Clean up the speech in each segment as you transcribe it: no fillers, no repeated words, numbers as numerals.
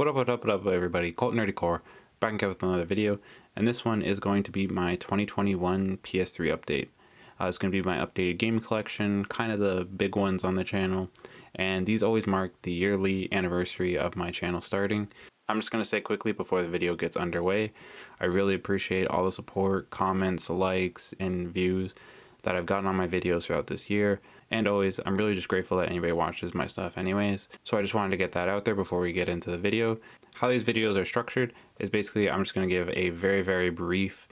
What up, everybody? Cult Nerdy Core, back again with another video, and this one is going to be my 2021 PS3 update. It's going to be my updated game collection, kind of the big ones on the channel, and these always mark the yearly anniversary of my channel starting. I'm just going to say quickly before the video gets underway, I really appreciate all the support, comments, likes, and views that I've gotten on my videos throughout this year. And always, I'm really just grateful that anybody watches my stuff anyways. So I just wanted to get that out there before we get into the video. How these videos are structured is basically I'm just going to give a very brief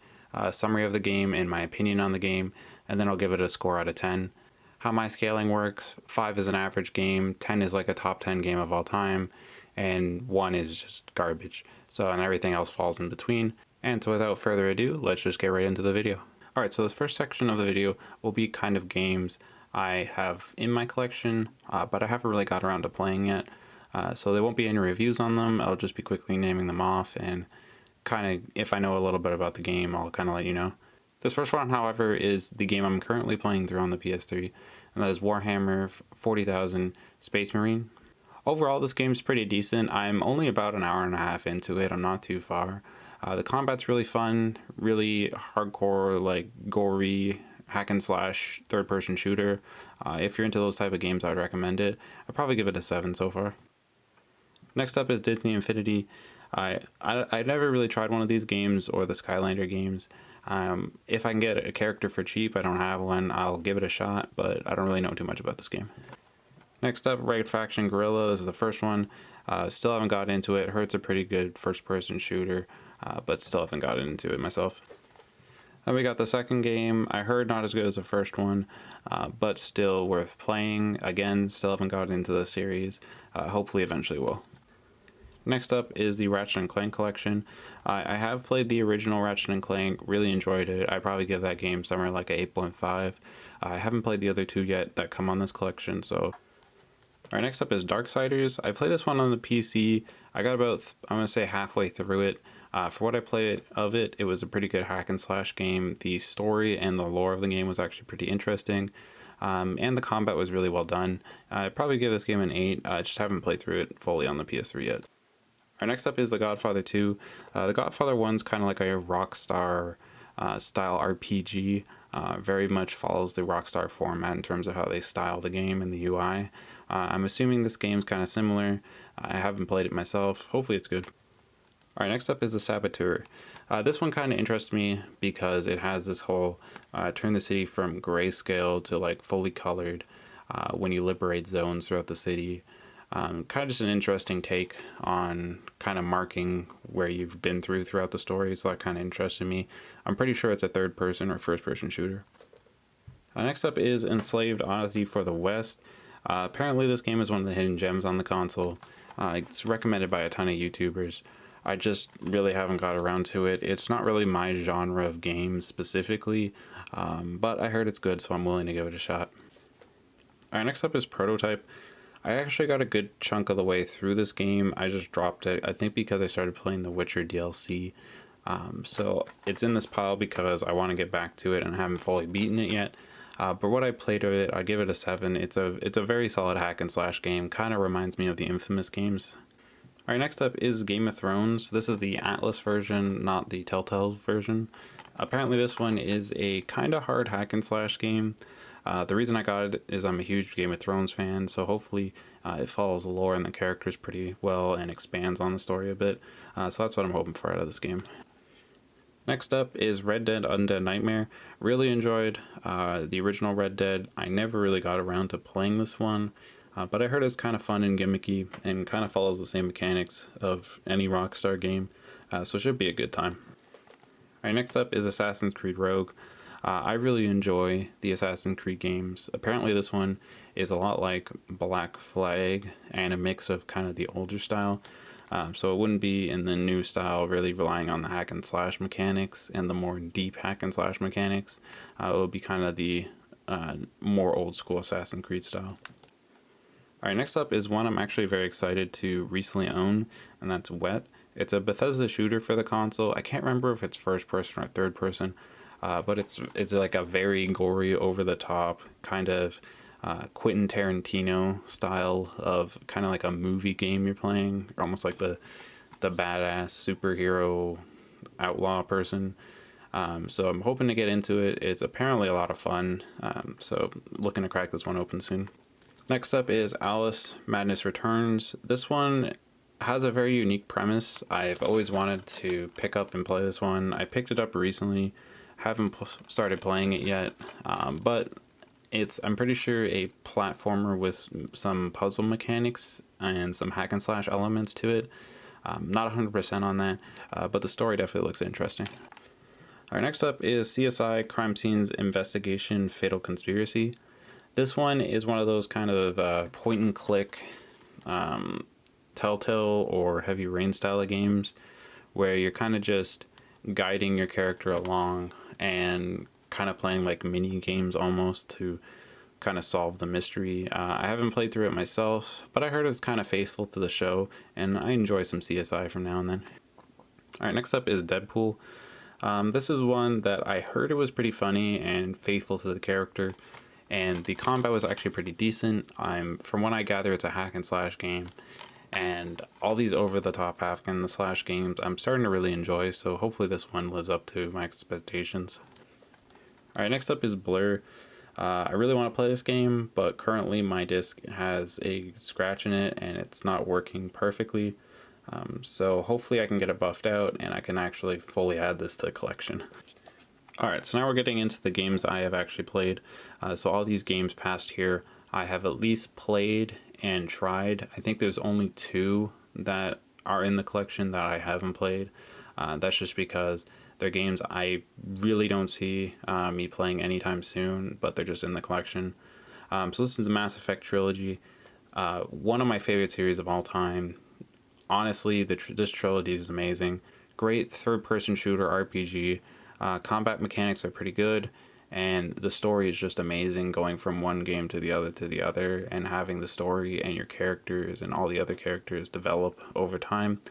summary of the game and my opinion on the game, and then I'll give it a score out of 10. How my scaling works: 5 is an average game, 10 is like a top 10 game of all time, and 1 is just garbage. So, and everything else falls in between. And so without further ado, let's just get right into the video. Alright, so this first section of the video will be kind of games I have in my collection, but I haven't really got around to playing yet. So there won't be any reviews on them. I'll just be quickly naming them off, and kind of, if I know a little bit about the game, I'll kind of let you know. This first one, however, is the game I'm currently playing through on the PS3, and that is Warhammer 40,000 Space Marine. Overall, this game's pretty decent. I'm only about an hour and a half into it. I'm not too far. The combat's really fun, really hardcore, like gory, hack and slash third-person shooter. If you're into those type of games, I would recommend it. I'd probably give it a 7 so far. Next up is Disney Infinity. I never really tried one of these games or the Skylander games. If I can get a character for cheap, I don't have one, I'll give it a shot, but I don't really know too much about this game. Next up, Raid Faction Guerrilla. This is the first one. Still haven't got into it. Heard it's a pretty good first-person shooter, but still haven't gotten into it myself. Then we got the second game. I heard not as good as the first one, but still worth playing. Again, still haven't gotten into the series. Hopefully eventually will. Next up is the Ratchet & Clank collection. I have played the original Ratchet & Clank, really enjoyed it. I'd probably give that game somewhere like a 8.5. I haven't played the other two yet that come on this collection, so... Alright, next up is Darksiders. I played this one on the PC. I got about, I'm going to say, halfway through it. For what I played of it, it was a pretty good hack and slash game. The story and the lore of the game was actually pretty interesting. And the combat was really well done. I'd probably give this game an 8. I just haven't played through it fully on the PS3 yet. Alright, next up is The Godfather 2. The Godfather 1's kind of like a Rockstar style RPG. Very much follows the Rockstar format in terms of how they style the game and the UI. I'm assuming this game's kind of similar. I haven't played it myself. Hopefully it's good. Alright, next up is The Saboteur. This one kind of interests me because it has this whole turn the city from grayscale to like fully colored when you liberate zones throughout the city. Kind of just an interesting take on kind of marking where you've been throughout the story, so that kind of interested me. I'm pretty sure it's a third-person or first-person shooter. Next up is Enslaved Odyssey for the West. Apparently this game is one of the hidden gems on the console. It's recommended by a ton of YouTubers. I just really haven't got around to it. It's not really my genre of games specifically, but I heard it's good, so I'm willing to give it a shot. Alright, next up is Prototype. I actually got a good chunk of the way through this game. I just dropped it, I think because I started playing the Witcher DLC. So it's in this pile because I want to get back to it and haven't fully beaten it yet. But what I played of it, I give it a 7. It's a very solid hack and slash game. Kind of reminds me of the Infamous games. Alright, next up is Game of Thrones. This is the Atlas version, not the Telltale version. Apparently this one is a kind of hard hack and slash game. The reason I got it is I'm a huge Game of Thrones fan, so hopefully it follows the lore and the characters pretty well and expands on the story a bit. So that's what I'm hoping for out of this game. Next up is Red Dead Undead Nightmare. Really enjoyed the original Red Dead. I never really got around to playing this one, but I heard it's kind of fun and gimmicky and kind of follows the same mechanics of any Rockstar game, so it should be a good time. Alright, next up is Assassin's Creed Rogue. I really enjoy the Assassin's Creed games. Apparently this one is a lot like Black Flag and a mix of kind of the older style. So it wouldn't be in the new style really relying on the hack and slash mechanics and the more deep hack and slash mechanics. It would be kind of the more old school Assassin's Creed style. Alright, next up is one I'm actually very excited to recently own, and that's Wet. It's a Bethesda shooter for the console. I can't remember if it's first person or third person. But it's like a very gory, over the top kind of Quentin Tarantino style of kind of like a movie game you're playing, almost like the badass superhero outlaw person. So I'm hoping to get into it. It's apparently a lot of fun, so looking to crack this one open soon. Next up is Alice Madness Returns. This one has a very unique premise. I've always wanted to pick up and play this one. I picked it up recently, haven't started playing it yet, but it's, I'm pretty sure, a platformer with some puzzle mechanics and some hack and slash elements to it. Not 100% on that, but the story definitely looks interesting. Alright, next up is CSI Crime Scenes Investigation Fatal Conspiracy. This one is one of those kind of point and click Telltale or Heavy Rain style of games where you're kind of just guiding your character along and kind of playing like mini games almost to kind of solve the mystery. I haven't played through it myself, but I heard it's kind of faithful to the show, and I enjoy some CSI from now and then. Alright, next up is Deadpool. This is one that I heard it was pretty funny and faithful to the character, and the combat was actually pretty decent. From what I gather, it's a hack and slash game, and all these over-the-top hack and slash games I'm starting to really enjoy, so hopefully this one lives up to my expectations. Alright, next up is Blur. I really want to play this game, but currently my disc has a scratch in it and it's not working perfectly. So hopefully I can get it buffed out and I can actually fully add this to the collection. Alright, so now we're getting into the games I have actually played. So all these games past here I have at least played and tried. I think there's only 2 that are in the collection that I haven't played. That's just because they're games I really don't see me playing anytime soon, but they're just in the collection. So this is the Mass Effect trilogy. One of my favorite series of all time. Honestly, this trilogy is amazing. Great third-person shooter RPG. Combat mechanics are pretty good, and the story is just amazing, going from one game to the other, and having the story and your characters and all the other characters develop over time.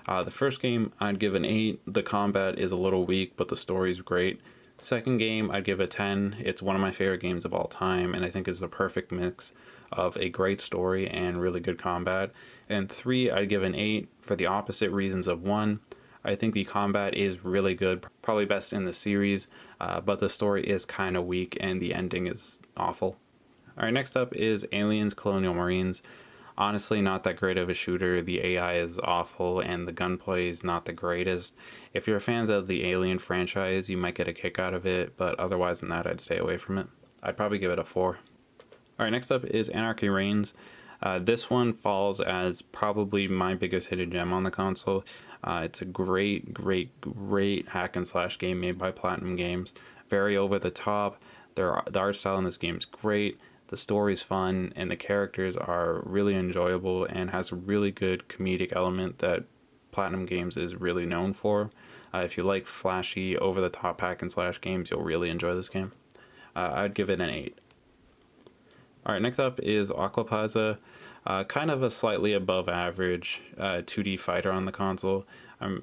The first game, I'd give an 8. The combat is a little weak, but the story is great. Second game, I'd give a 10. It's one of my favorite games of all time, and I think it's the perfect mix of a great story and really good combat. And 3, I'd give an 8 for the opposite reasons of 1. I think the combat is really good, probably best in the series, but the story is kind of weak and the ending is awful. Alright, next up is Aliens Colonial Marines. Honestly, not that great of a shooter. The AI is awful and the gunplay is not the greatest. If you're fans of the Alien franchise, you might get a kick out of it, but otherwise than that, I'd stay away from it. I'd probably give it a 4. Alright, next up is Anarchy Reigns. This one falls as probably my biggest hidden gem on the console. It's a great hack and slash game made by Platinum Games. Very over the top. The art style in this game is great. The story's fun and the characters are really enjoyable and has a really good comedic element that Platinum Games is really known for. If you like flashy, over the top hack and slash games, you'll really enjoy this game. I'd give it an 8. Alright, next up is Aquaplaza. Kind of a slightly above average 2D fighter on the console.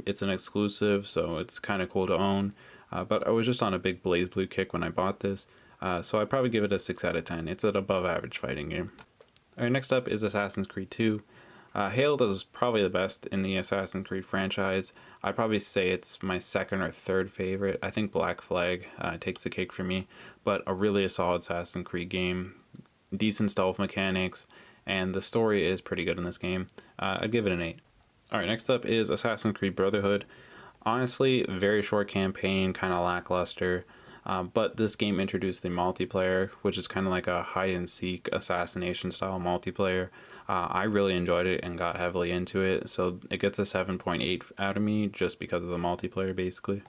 It's an exclusive, so it's kind of cool to own. But I was just on a big BlazBlue kick when I bought this. So I'd probably give it a 6 out of 10. It's an above average fighting game. Alright, next up is Assassin's Creed 2. Hailed as probably the best in the Assassin's Creed franchise. I'd probably say it's my second or third favorite. I think Black Flag takes the cake for me, but a solid Assassin's Creed game. Decent stealth mechanics, and the story is pretty good in this game. I'd give it an 8. Alright, next up is Assassin's Creed Brotherhood. Honestly, very short campaign, kind of lackluster. But this game introduced the multiplayer, which is kind of like a hide-and-seek assassination style multiplayer. I really enjoyed it and got heavily into it, so it gets a 7.8 out of me just because of the multiplayer, basically.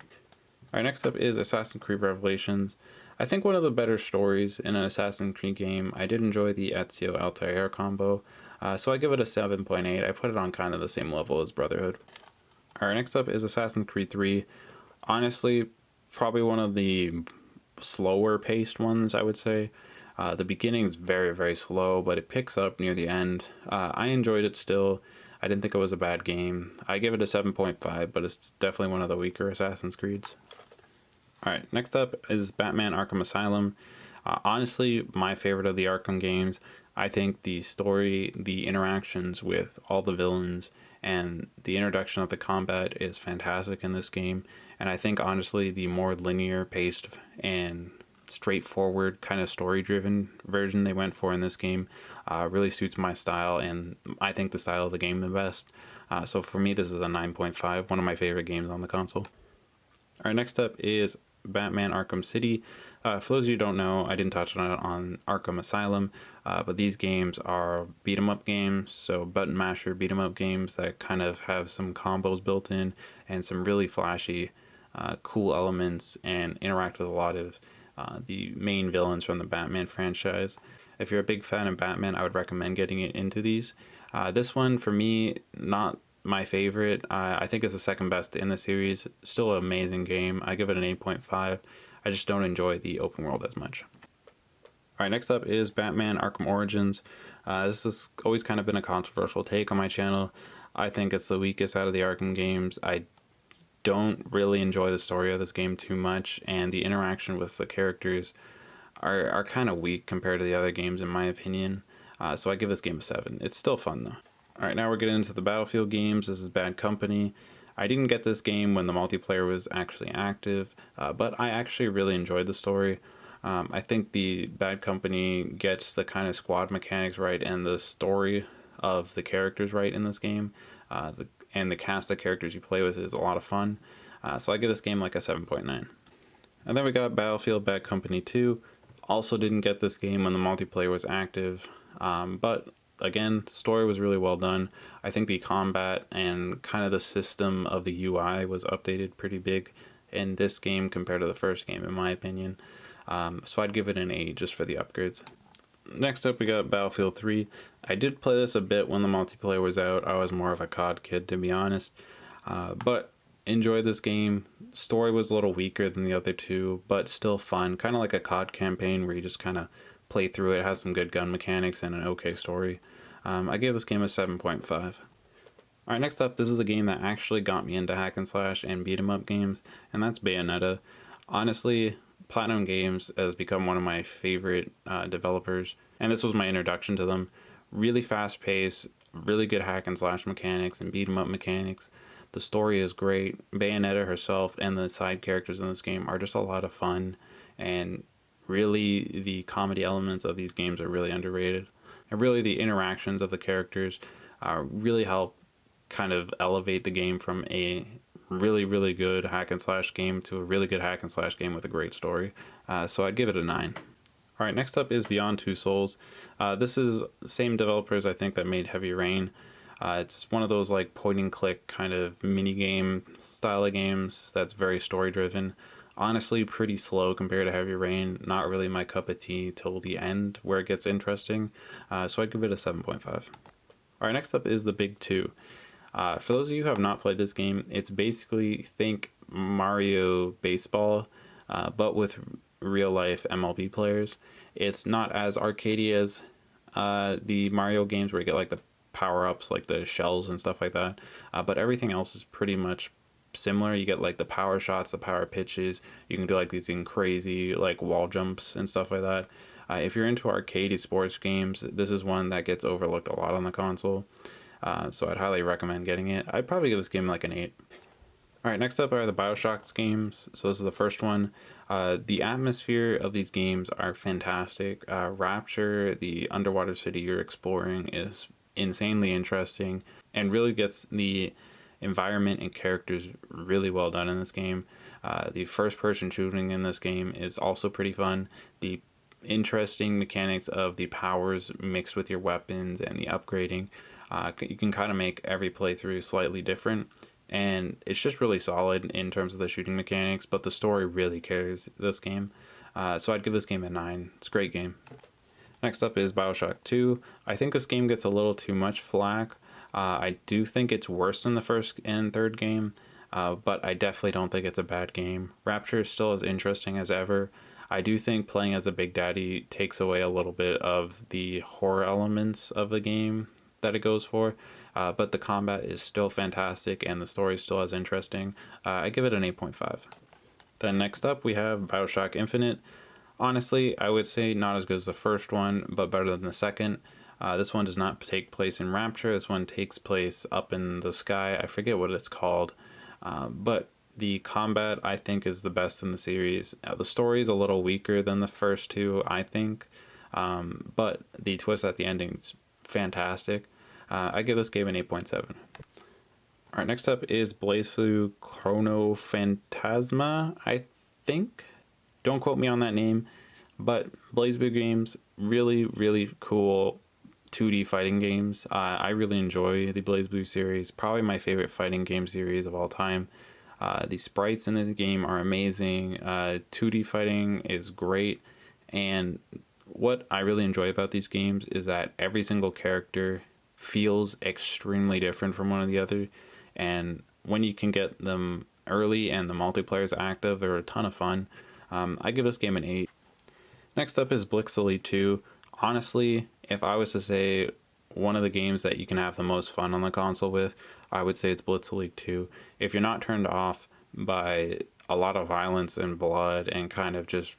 Alright, next up is Assassin's Creed Revelations. I think one of the better stories in an Assassin's Creed game. I did enjoy the Ezio Altair combo, so I give it a 7.8. I put it on kind of the same level as Brotherhood. Alright, next up is Assassin's Creed 3. Honestly, probably one of the slower paced ones, I would say. The beginning is very slow, but it picks up near the end. I enjoyed it still. I didn't think it was a bad game. I give it a 7.5, but it's definitely one of the weaker Assassin's Creeds. Alright, next up is Batman Arkham Asylum. Honestly, my favorite of the Arkham games. I think the story, the interactions with all the villains, and the introduction of the combat is fantastic in this game. And I think honestly, the more linear paced and straightforward kind of story driven version they went for in this game really suits my style, and I think the style of the game the best. So for me, this is a 9.5, one of my favorite games on the console. All right, next up is Batman Arkham City. For those of you who don't know, I didn't touch on it on Arkham Asylum, but these games are beat 'em up games, so button masher beat 'em up games that kind of have some combos built in and some really flashy, cool elements, and interact with a lot of the main villains from the Batman franchise. If you're a big fan of Batman, I would recommend getting it into these. This one, for me, not my favorite. I think it's the second best in the series. Still an amazing game. I give it an 8.5. I just don't enjoy the open world as much. All right, next up is Batman Arkham Origins. This has always kind of been a controversial take on my channel. I think it's the weakest out of the Arkham games. I don't really enjoy the story of this game too much, and the interaction with the characters are kind of weak compared to the other games in my opinion. So I give this game a 7. It's still fun though. Alright, now we're getting into the Battlefield games. This is Bad Company. I didn't get this game when the multiplayer was actually active, but I actually really enjoyed the story. I think the Bad Company gets the kind of squad mechanics right and the story of the characters right in this game. And the cast of characters you play with is a lot of fun. So I give this game like a 7.9. And then we got Battlefield Bad Company 2. Also didn't get this game when the multiplayer was active, but again, the story was really well done. I think the combat and kind of the system of the UI was updated pretty big in this game compared to the first game, in my opinion. So I'd give it an 8 just for the upgrades. Next up, we got Battlefield 3. I did play this a bit when the multiplayer was out. I was more of a COD kid, to be honest. But enjoyed this game. Story was a little weaker than the other two, but still fun. Kind of like a COD campaign where you just kind of play through it. It has some good gun mechanics and an okay story. I gave this game a 7.5. Alright, next up, this is the game that actually got me into hack and slash and beat 'em up games, and that's Bayonetta. Honestly, Platinum Games has become one of my favorite developers, and this was my introduction to them. Really fast paced, really good hack and slash mechanics and beat 'em up mechanics. The story is great. Bayonetta herself and the side characters in this game are just a lot of fun, and really the comedy elements of these games are really underrated. And really the interactions of the characters really help kind of elevate the game from a really good hack and slash game to a really good hack and slash game with a great story. So I'd give it a 9. Alright, next up is Beyond Two Souls. This is the same developers I think that made Heavy Rain. It's one of those like point and click kind of mini game style of games that's very story driven. Honestly, pretty slow compared to Heavy Rain. Not really my cup of tea till the end where it gets interesting. So I'd give it a 7.5. Alright, next up is The Big Two. For those of you who have not played this game, it's basically think Mario Baseball, but with real life MLB players. It's not as arcadey as the Mario games where you get like the power-ups like the shells and stuff like that, but everything else is pretty much similar. You get like the power shots, the power pitches. You can do like these crazy like wall jumps and stuff like that. If you're into arcade sports games, this is one that gets overlooked a lot on the console, so I'd highly recommend getting it. I'd probably give this game like an 8. Alright, next up are the Bioshock games. So this is the first one. The atmosphere of these games are fantastic. Rapture, the underwater city you're exploring, is insanely interesting and really gets the environment and characters really well done in this game. The first person shooting in this game is also pretty fun. The interesting mechanics of the powers mixed with your weapons and the upgrading, you can kind of make every playthrough slightly different, and it's just really solid in terms of the shooting mechanics, but the story really carries this game. So I'd give this game a 9. It's a great game. Next up is Bioshock 2. I think this game gets a little too much flack. I do think it's worse than the first and third game, but I definitely don't think it's a bad game. Rapture is still as interesting as ever. I do think playing as a Big Daddy takes away a little bit of the horror elements of the game that it goes for, but the combat is still fantastic and the story is still as interesting. I give it an 8.5. Then next up we have Bioshock Infinite. Honestly, I would say not as good as the first one, but better than the second. This one does not take place in Rapture. This one takes place up in the sky. I forget what it's called. But the combat, I think, is the best in the series. The story is a little weaker than the first two, I think. But the twist at the ending is fantastic. I give this game an 8.7. Alright, next up is BlazBlue Chrono Phantasma, I think. Don't quote me on that name, but BlazBlue games, really, really cool 2D fighting games. I really enjoy the BlazBlue series, probably my favorite fighting game series of all time. The sprites in this game are amazing. 2D fighting is great, and what I really enjoy about these games is that every single character feels extremely different from one of the other, and when you can get them early and the multiplayer is active, they're a ton of fun. I give this game an 8. Next up is Blitz Elite 2. Honestly, if I was to say one of the games that you can have the most fun on the console with, I would say it's Blitz Elite 2. If you're not turned off by a lot of violence and blood and kind of just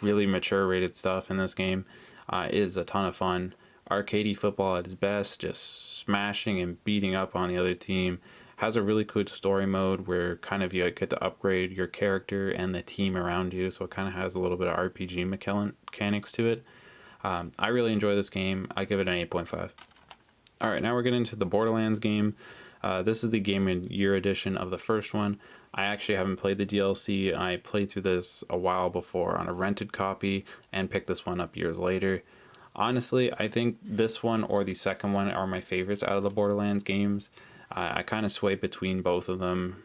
really mature rated stuff in this game, it is a ton of fun. Arcadey football at its best, just smashing and beating up on the other team. Has a really cool story mode where kind of you get to upgrade your character and the team around you, so it kind of has a little bit of RPG mechanics to it. I really enjoy this game. I give it an 8.5. Alright, now we're getting into the Borderlands game. This is the Game of Year edition of the first one. I actually haven't played the DLC. I played through this a while before on a rented copy and picked this one up years later. Honestly, I think this one or the second one are my favorites out of the Borderlands games. I kind of sway between both of them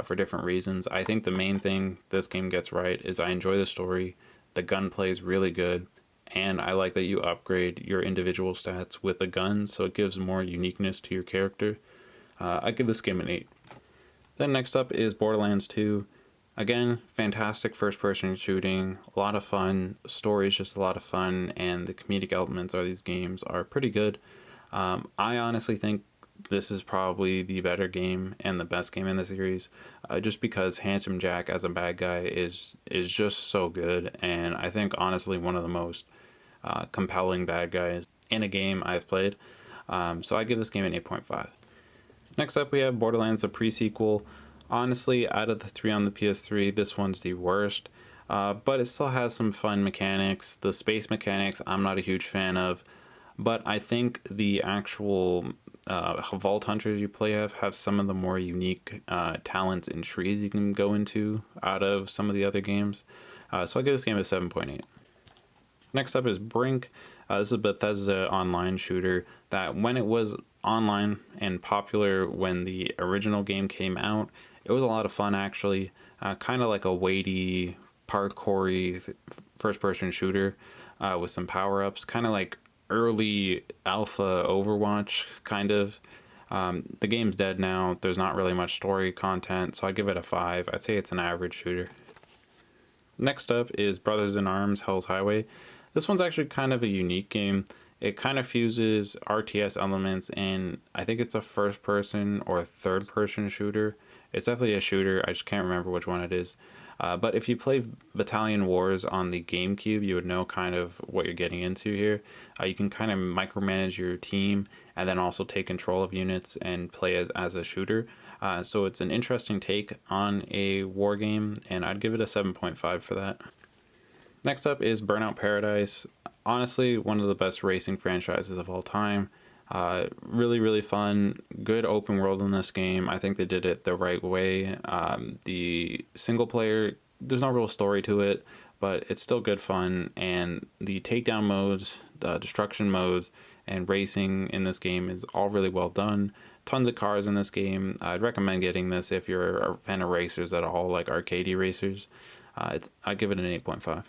for different reasons. I think the main thing this game gets right is I enjoy the story, the gunplay is really good, and I like that you upgrade your individual stats with the guns, so it gives more uniqueness to your character. I give this game an 8. Then next up is Borderlands 2. Again, fantastic first-person shooting, a lot of fun, story is just a lot of fun, and the comedic elements of these games are pretty good. I honestly think this is probably the better game and the best game in the series, just because Handsome Jack as a bad guy is just so good, and I think honestly one of the most compelling bad guys in a game I've played. So I give this game an 8.5. Next up we have Borderlands the PreSequel. Honestly, out of the 3 on the PS3, this one's the worst, but it still has some fun mechanics. The space mechanics I'm not a huge fan of, but I think the actual vault hunters you play have some of the more unique talents and trees you can go into out of some of the other games. So I give this game a 7.8. Next up is Brink. This is a Bethesda online shooter that when it was online and popular when the original game came out, it was a lot of fun actually. Kind of like a weighty, parkour-y first-person shooter with some power-ups, kind of like early alpha Overwatch kind of. The game's dead now. There's not really much story content, so I'd give it a 5. I'd say it's an average shooter. Next up is Brothers in Arms Hell's Highway. This one's actually kind of a unique game. It kind of fuses RTS elements, and I think it's a first person or third person shooter. It's definitely a shooter, I just can't remember which one it is. But if you play Battalion Wars on the GameCube, you would know kind of what you're getting into here. You can kind of micromanage your team and then also take control of units and play as a shooter. So it's an interesting take on a war game, and I'd give it a 7.5 for that. Next up is Burnout Paradise. Honestly, one of the best racing franchises of all time. Really, really fun. Good open world in this game. I think they did it the right way. The single player, there's no real story to it, but it's still good fun. And the takedown modes, the destruction modes, and racing in this game is all really well done. Tons of cars in this game. I'd recommend getting this if you're a fan of racers at all, like arcade racers. I'd give it an 8.5.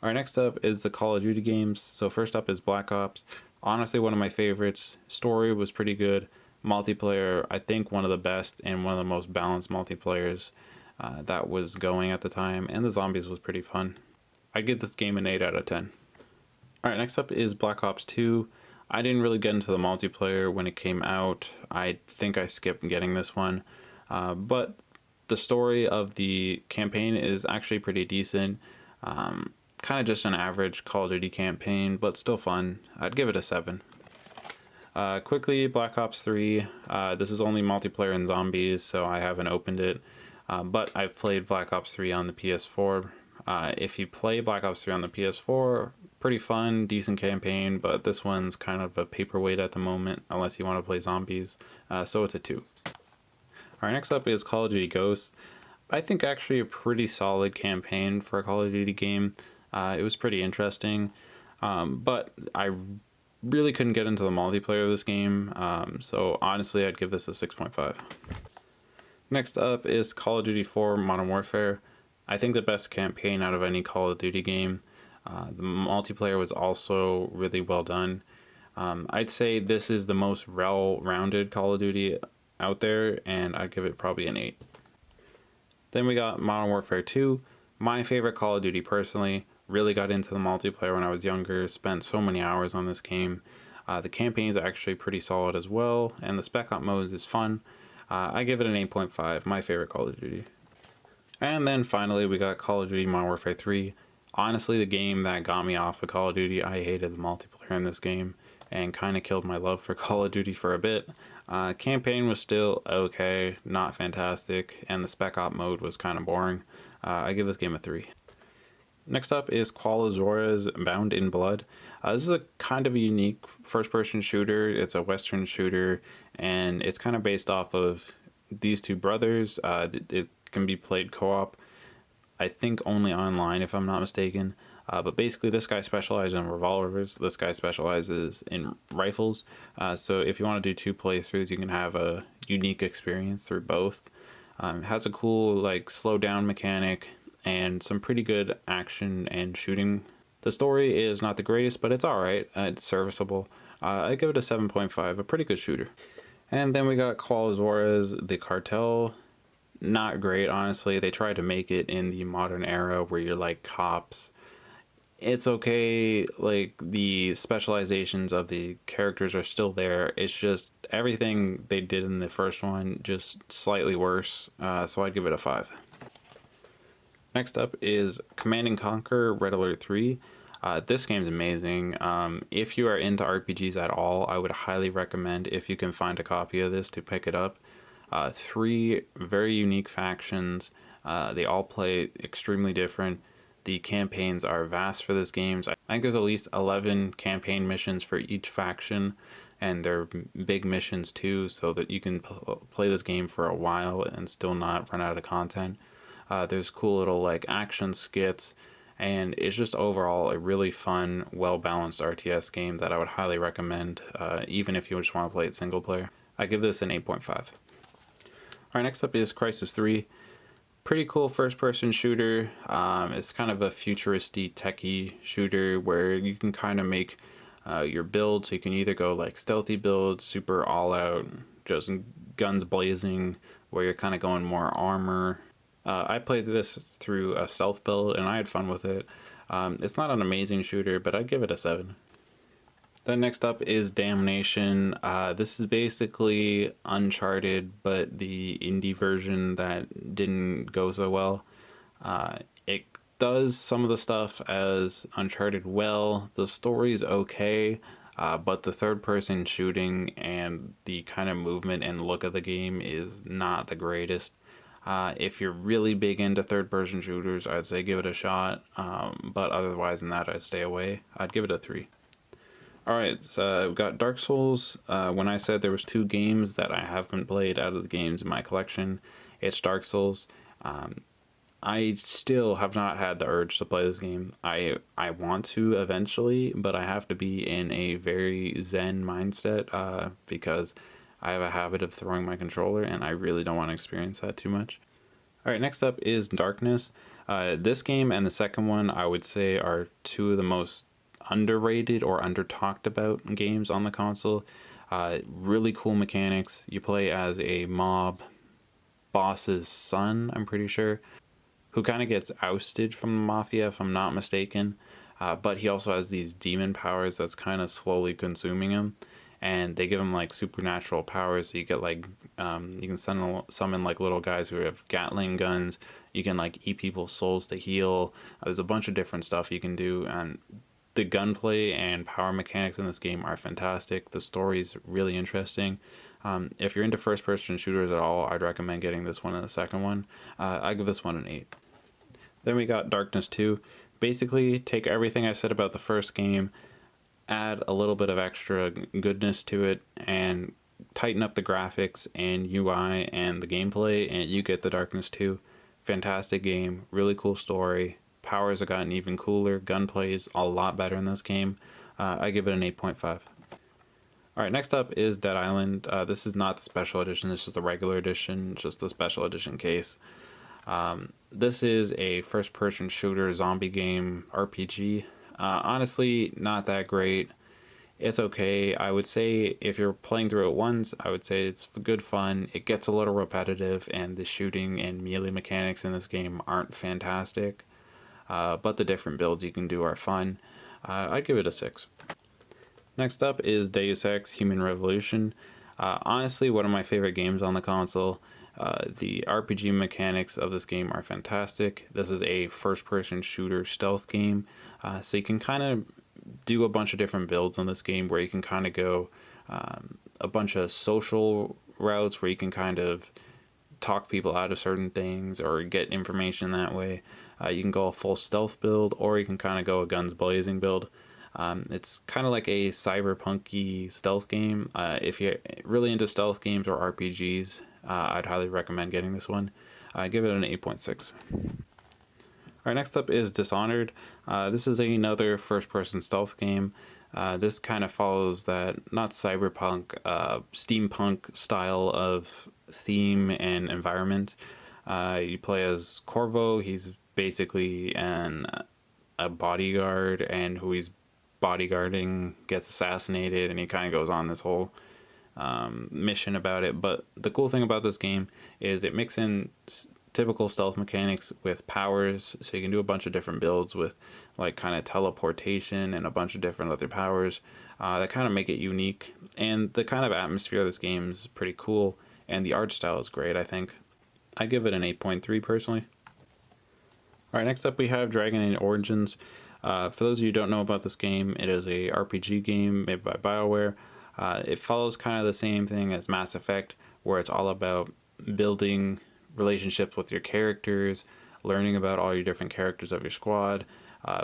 Alright, next up is the Call of Duty games. So first up is Black Ops. Honestly, one of my favorites. Story was pretty good. Multiplayer, I think one of the best and one of the most balanced multiplayers that was going at the time. And the zombies was pretty fun. I'd give this game an 8 out of 10. Alright, next up is Black Ops 2. I didn't really get into the multiplayer when it came out. I think I skipped getting this one. But the story of the campaign is actually pretty decent. kind of just an average Call of Duty campaign, but still fun. I'd give it a 7. Quickly, Black Ops 3. This is only multiplayer and zombies, so I haven't opened it. But I've played Black Ops 3 on the PS4. If you play Black Ops 3 on the PS4, pretty fun, decent campaign, but this one's kind of a paperweight at the moment, unless you want to play zombies, so it's a 2. Alright, next up is Call of Duty Ghost. I think actually a pretty solid campaign for a Call of Duty game. It was pretty interesting, but I really couldn't get into the multiplayer of this game, so honestly I'd give this a 6.5. Next up is Call of Duty 4 Modern Warfare. I think the best campaign out of any Call of Duty game. The multiplayer was also really well done. I'd say this is the most well-rounded Call of Duty out there, and I'd give it probably an 8. Then we got Modern Warfare 2. My favorite Call of Duty personally. Really got into the multiplayer when I was younger, spent so many hours on this game. The campaign is actually pretty solid as well, and the Spec Op mode is fun. I give it an 8.5, my favorite Call of Duty. And then finally we got Call of Duty Modern Warfare 3. Honestly, the game that got me off of Call of Duty. I hated the multiplayer in this game and kind of killed my love for Call of Duty for a bit. Campaign was still okay, not fantastic, and the Spec Op mode was kind of boring. I give this game a 3. Next up is qual Azuras Bound in Blood. This is a kind of a unique first-person shooter. It's a Western shooter, and it's kind of based off of these two brothers. It can be played co-op, I think only online if I'm not mistaken. But basically this guy specializes in revolvers, this guy specializes in rifles. So if you want to do 2 playthroughs, you can have a unique experience through both. It has a cool like slow down mechanic and some pretty good action and shooting. The story is not the greatest, but it's alright. It's serviceable. I give it a 7.5, a pretty good shooter. And then we got qual Azuras the Cartel. Not great, honestly. They tried to make it in the modern era where you're like cops. It's okay, like the specializations of the characters are still there. It's just everything they did in the first one, just slightly worse. So I'd give it a 5. Next up is Command & Conquer Red Alert 3. This game's amazing. If you are into RPGs at all, I would highly recommend, if you can find a copy of this, to pick it up. 3 very unique factions. They all play extremely different. The campaigns are vast for this game. I think there's at least 11 campaign missions for each faction, and they're big missions too, so that you can play this game for a while and still not run out of content. There's cool little like action skits, and it's just overall a really fun, well-balanced RTS game that I would highly recommend, even if you just want to play it single player. I give this an 8.5. Alright, next up is Crysis III. Pretty cool first-person shooter. It's kind of a futuristic, techie shooter where you can kind of make your build, so you can either go like stealthy build, super all-out, just guns blazing, where you're kind of going more armor. I played this through a stealth build, and I had fun with it. It's not an amazing shooter, but I'd give it a 7. Then next up is Damnation. This is basically Uncharted, but the indie version that didn't go so well. It does some of the stuff as Uncharted well. The story's okay, but the third-person shooting and the kind of movement and look of the game is not the greatest. If you're really big into third-person shooters, I'd say give it a shot, but otherwise than that, I'd stay away. I'd give it a 3. Alright, so we've got Dark Souls. When I said there was 2 games that I haven't played out of the games in my collection, it's Dark Souls. I still have not had the urge to play this game. I want to eventually, but I have to be in a very zen mindset, because I have a habit of throwing my controller, and I really don't want to experience that too much. Alright, next up is Darkness. This game and the second one, I would say, are 2 of the most underrated or under talked about games on the console. Really cool mechanics. You play as a mob boss's son, I'm pretty sure, who kind of gets ousted from the mafia, if I'm not mistaken. But he also has these demon powers that's kind of slowly consuming him. and they give them like supernatural powers. So you get like you can summon like little guys who have Gatling guns. You can like eat people's souls to heal. There's a bunch of different stuff you can do, and the gunplay and power mechanics in this game are fantastic. The story's really interesting. If you're into first-person shooters at all, I'd recommend getting this one and the second one. I give this one an 8. Then we got Darkness 2. Basically, take everything I said about the first game, add a little bit of extra goodness to it, and tighten up the graphics and UI and the gameplay, and you get the Darkness 2. Fantastic game, really cool story. Powers have gotten even cooler. Gunplay is a lot better in this game. I give it an 8.5. Alright, next up is Dead Island. This is not the special edition, this is the regular edition, just the special edition case. This is a first-person shooter zombie game RPG. Honestly, not that great. It's okay. I would say if you're playing through it once, I would say it's good fun. It gets a little repetitive, and the shooting and melee mechanics in this game aren't fantastic. But the different builds you can do are fun. I'd give it a 6. Next up is Deus Ex Human Revolution. Honestly, one of my favorite games on the console. The RPG mechanics of this game are fantastic. This is a first-person shooter stealth game, so you can kind of do a bunch of different builds on this game where you can kind of go a bunch of social routes where you can kind of talk people out of certain things or get information that way. You can go a full stealth build, or you can kind of go a guns blazing build. It's kind of like a cyberpunky stealth game. If you're really into stealth games or RPGs, I'd highly recommend getting this one. I give it an 8.6. Alright, next up is Dishonored. This is another first-person stealth game. This kind of follows that, not cyberpunk, steampunk style of theme and environment. You play as Corvo. He's basically a bodyguard, and who he's bodyguarding gets assassinated, and he kind of goes on this whole mission about it. But the cool thing about this game is it mixes in typical stealth mechanics with powers, so you can do a bunch of different builds with like kind of teleportation and a bunch of different other powers that kind of make it unique. And the kind of atmosphere of this game is pretty cool, and the art style is great. I think I give it an 8.3 personally. Alright, next up we have Dragon Age Origins. For those of you who don't know about this game, it is a RPG game made by BioWare. It follows kind of the same thing as Mass Effect, where it's all about building relationships with your characters, learning about all your different characters of your squad,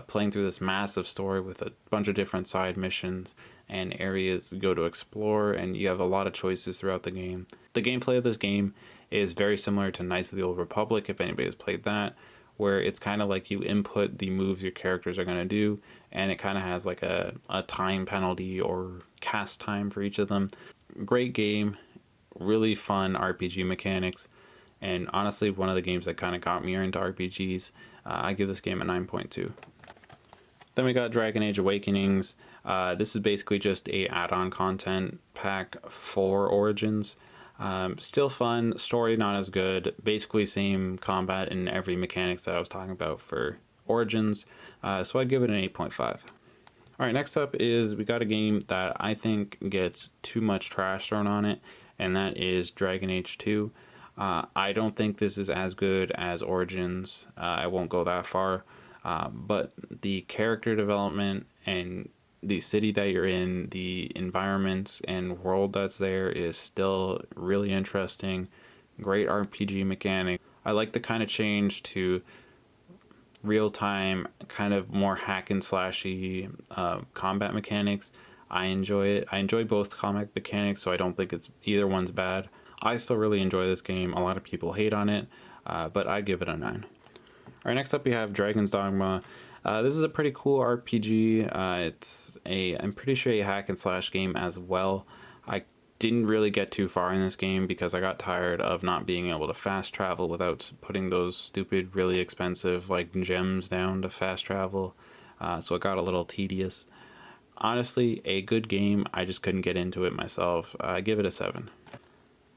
playing through this massive story with a bunch of different side missions and areas to go to explore, and you have a lot of choices throughout the game. The gameplay of this game is very similar to Knights of the Old Republic, if anybody has played that, where it's kind of like you input the moves your characters are going to do, and it kind of has like a time penalty or cast time for each of them. Great game, really fun RPG mechanics, and honestly one of the games that kind of got me into RPGs. I give this game a 9.2. Then we got Dragon Age Awakenings. This is basically just a add-on content pack for Origins. Still fun, story not as good, basically same combat and every mechanics that I was talking about for Origins, so I'd give it an 8.5. Alright, next up is we got a game that I think gets too much trash thrown on it, and that is Dragon Age 2. I don't think this is as good as Origins. I won't go that far, but the character development and the city that you're in, the environment and world that's there is still really interesting. Great RPG mechanic. I like the kind of change to real-time, kind of more hack and slashy combat mechanics. I enjoy it. I enjoy both combat mechanics, so I don't think it's either one's bad. I still really enjoy this game. A lot of people hate on it, but I'd give it a 9. Alright, next up we have Dragon's Dogma. This is a pretty cool RPG. I'm pretty sure a hack and slash game as well. I didn't really get too far in this game because I got tired of not being able to fast travel without putting those stupid, really expensive like gems down to fast travel. So it got a little tedious. Honestly, a good game. I just couldn't get into it myself. I give it a 7.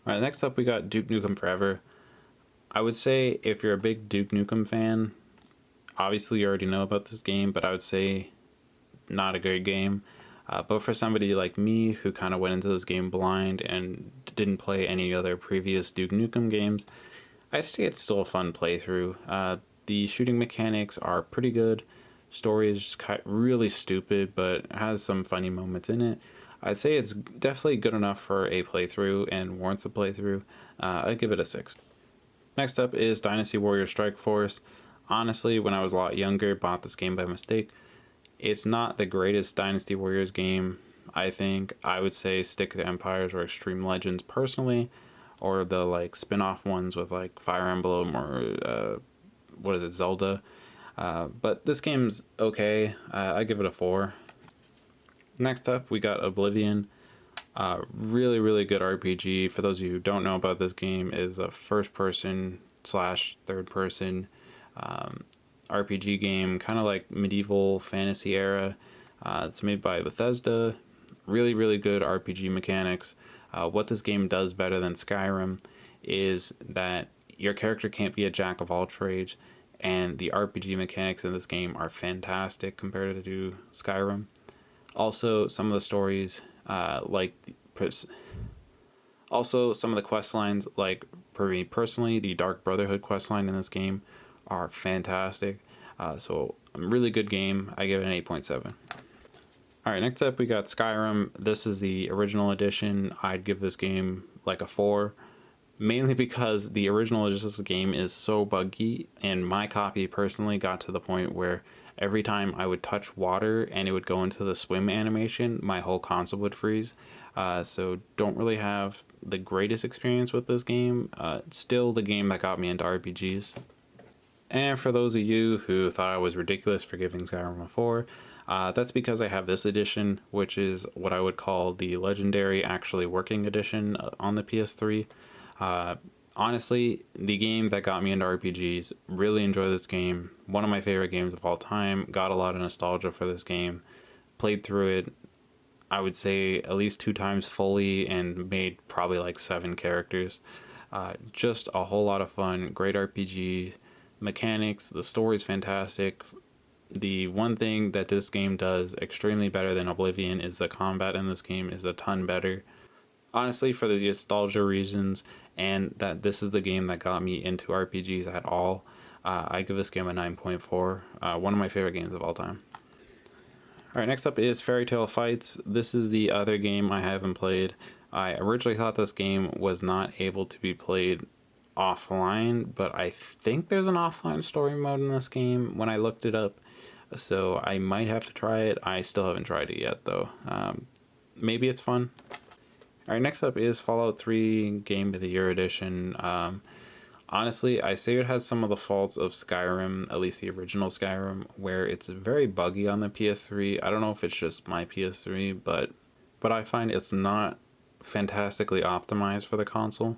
Alright, next up we got Duke Nukem Forever. I would say if you're a big Duke Nukem fan, obviously you already know about this game, but I would say not a great game. But for somebody like me who kind of went into this game blind and didn't play any other previous Duke Nukem games, I'd say it's still a fun playthrough. The shooting mechanics are pretty good. Story is really stupid, but has some funny moments in it. I'd say it's definitely good enough for a playthrough and warrants a playthrough. I'd give it a 6. Next up is Dynasty Warrior Strike Force. Honestly, when I was a lot younger, bought this game by mistake. It's not the greatest Dynasty Warriors game. I think I would say stick to Empires or Extreme Legends personally, or the like spin-off ones with like Fire Emblem or what is it, Zelda. But this game's okay. I give it a 4. Next up, we got Oblivion. Really good RPG. For those of you who don't know about this game, is a first-person slash third-person RPG game, kind of like medieval fantasy era. It's made by Bethesda. Really good RPG mechanics. What this game does better than Skyrim is that your character can't be a jack of all trades, and the RPG mechanics in this game are fantastic compared to Skyrim. Also, some of the stories, also some of the quest lines, like for me personally, the Dark Brotherhood quest line in this game are fantastic. So a really good game. I give it an 8.7. All right, next up we got Skyrim. This is the original edition. I'd give this game like a 4, mainly because the original edition game is so buggy, and my copy personally got to the point where every time I would touch water and it would go into the swim animation, my whole console would freeze. So don't really have the greatest experience with this game. Still the game that got me into RPGs. And for those of you who thought I was ridiculous for giving Skyrim a 4, that's because I have this edition, which is what I would call the legendary actually working edition on the PS3. Honestly, the game that got me into RPGs, really enjoy this game. One of my favorite games of all time. Got a lot of nostalgia for this game. Played through it, I would say, at least 2 times fully, and made probably like 7 characters. Just a whole lot of fun. Great RPG mechanics. The story's fantastic. The one thing that this game does extremely better than Oblivion is the combat in this game is a ton better. Honestly, for the nostalgia reasons, and that this is the game that got me into RPGs at all, I give this game a 9.4. One of my favorite games of all time. Alright, next up is Fairy Tail Fights. This is the other game I haven't played. I originally thought this game was not able to be played offline, but I think there's an offline story mode in this game when I looked it up. So I might have to try it. I still haven't tried it yet, though. Maybe it's fun. Alright, next up is Fallout 3 Game of the Year Edition. Honestly, I say it has some of the faults of Skyrim, at least the original Skyrim, where it's very buggy on the PS3. I don't know if it's just my PS3, but I find it's not fantastically optimized for the console.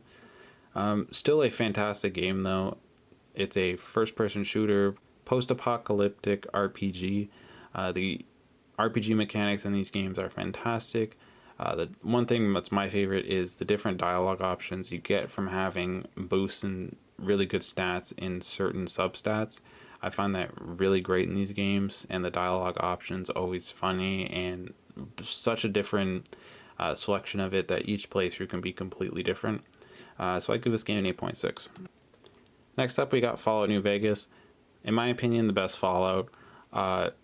Still a fantastic game, though. It's a first-person shooter, post-apocalyptic RPG. The RPG mechanics in these games are fantastic. The one thing that's my favorite is the different dialogue options you get from having boosts and really good stats in certain substats. I find that really great in these games, and the dialogue options always funny and such a different selection of it that each playthrough can be completely different. So I give this game an 8.6. Next up, we got Fallout New Vegas. In my opinion, the best Fallout.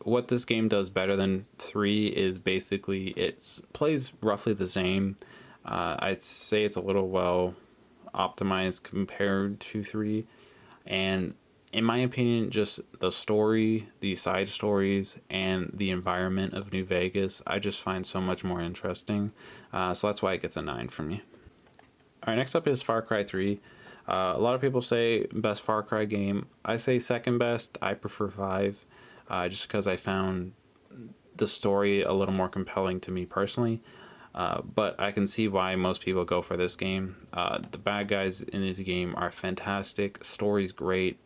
What this game does better than 3 is basically it plays roughly the same. I'd say it's a little well optimized compared to 3, and in my opinion, just the story, the side stories, and the environment of New Vegas, I just find so much more interesting. So that's why it gets a 9 from me. Alright, next up is Far Cry 3. A lot of people say best Far Cry game. I say second best. I prefer 5. Just because I found the story a little more compelling to me personally. But I can see why most people go for this game. The bad guys in this game are fantastic. Story's great.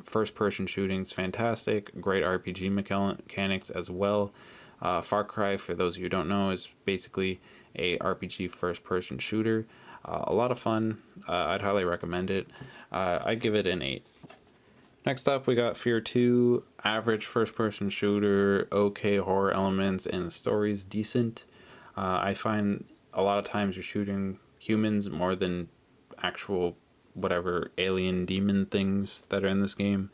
First-person shooting's fantastic. Great RPG mechanics as well. Far Cry, for those of you who don't know, is basically a RPG first-person shooter. A lot of fun. I'd highly recommend it. I'd give it an 8. Next up, we got Fear 2, average first-person shooter, okay horror elements, and the story's decent. I find a lot of times you're shooting humans more than actual whatever alien demon things that are in this game.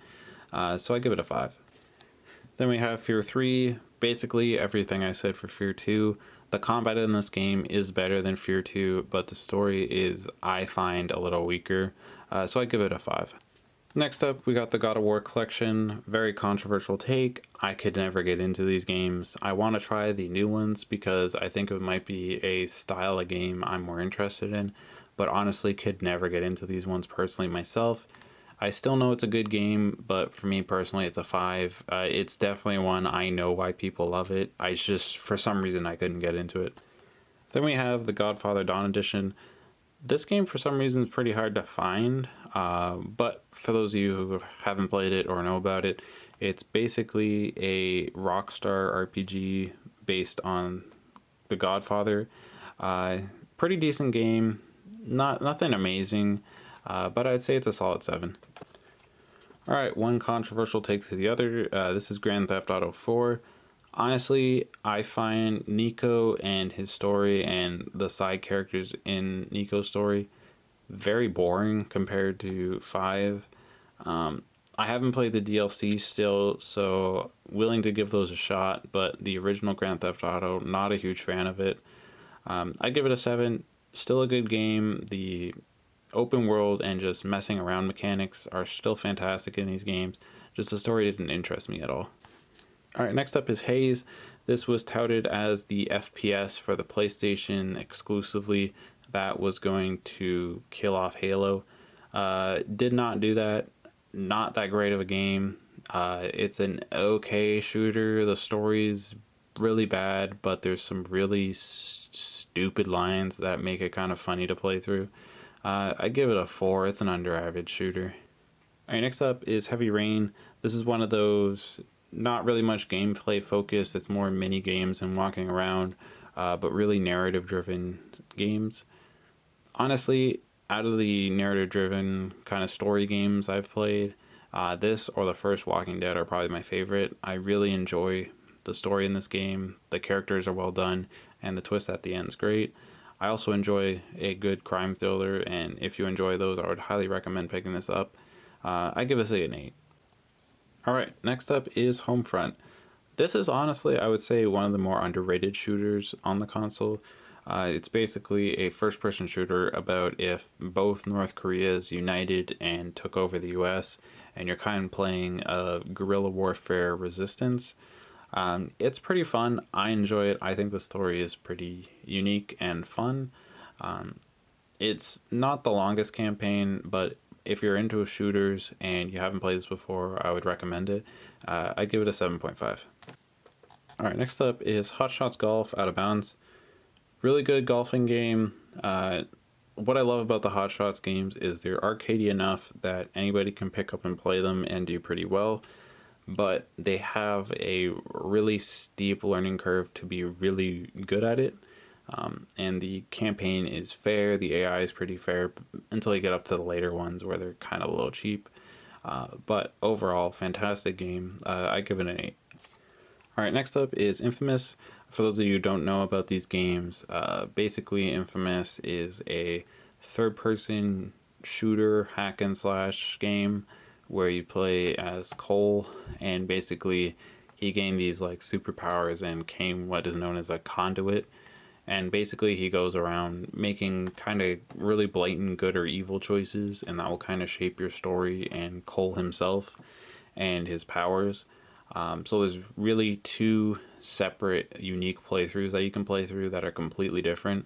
So I give it a 5. Then we have Fear 3, basically everything I said for Fear 2. The combat in this game is better than Fear 2, but the story is, I find, a little weaker. So I give it a 5. Next up, we got the God of War collection. Very controversial take. I could never get into these games. I want to try the new ones because I think it might be a style of game I'm more interested in, but honestly could never get into these ones personally myself. I still know it's a good game, but for me personally, it's a 5. It's definitely one I know why people love it. I just, for some reason, I couldn't get into it. Then we have the Godfather Dawn Edition. This game, for some reason, is pretty hard to find, but for those of you who haven't played it or know about it, it's basically a Rockstar RPG based on The Godfather. Pretty decent game, nothing amazing, but I'd say it's a solid 7. Alright, one controversial take to the other. This is Grand Theft Auto 4. Honestly, I find Nico and his story and the side characters in Nico's story very boring compared to 5. I haven't played the DLC still, so willing to give those a shot, but the original Grand Theft Auto, not a huge fan of it. I give it a 7. Still a good game. The open world and just messing around mechanics are still fantastic in these games. Just the story didn't interest me at all. Alright, next up is Haze. This was touted as the FPS for the PlayStation exclusively that was going to kill off Halo. Did not do that. Not that great of a game. It's an okay shooter. The story's really bad, but there's some really stupid lines that make it kind of funny to play through. I give it a 4. It's an under average shooter. Alright, next up is Heavy Rain. This is one of those not really much gameplay focused. It's more mini games and walking around, but really narrative driven games. Honestly, out of the narrative driven kind of story games I've played, this or the first Walking Dead are probably my favorite. I really enjoy the story in this game. The characters are well done and the twist at the end is great. I also enjoy a good crime thriller, and if you enjoy those, I would highly recommend picking this up. I give this an 8. Alright, next up is Homefront. This is honestly, I would say, one of the more underrated shooters on the console. It's basically a first-person shooter about if both North Koreas united and took over the US, and you're kind of playing a guerrilla warfare resistance. It's pretty fun. I enjoy it. I think the story is pretty unique and fun. It's not the longest campaign, but if you're into shooters and you haven't played this before, I would recommend it. I'd give it a 7.5. Alright, next up is Hot Shots Golf Out of Bounds. Really good golfing game. What I love about the Hot Shots games is they're arcadey enough that anybody can pick up and play them and do pretty well, but they have a really steep learning curve to be really good at it. And the campaign is fair, the AI is pretty fair until you get up to the later ones where they're kind of a little cheap. But overall, fantastic game. I give it an 8. Alright, next up is Infamous. For those of you who don't know about these games, basically Infamous is a third-person shooter hack and slash game where you play as Cole, and basically he gained these like superpowers and became what is known as a conduit. And basically he goes around making kind of really blatant good or evil choices, and that will kind of shape your story and Cole himself and his powers. So there's really 2 separate unique playthroughs that you can play through that are completely different.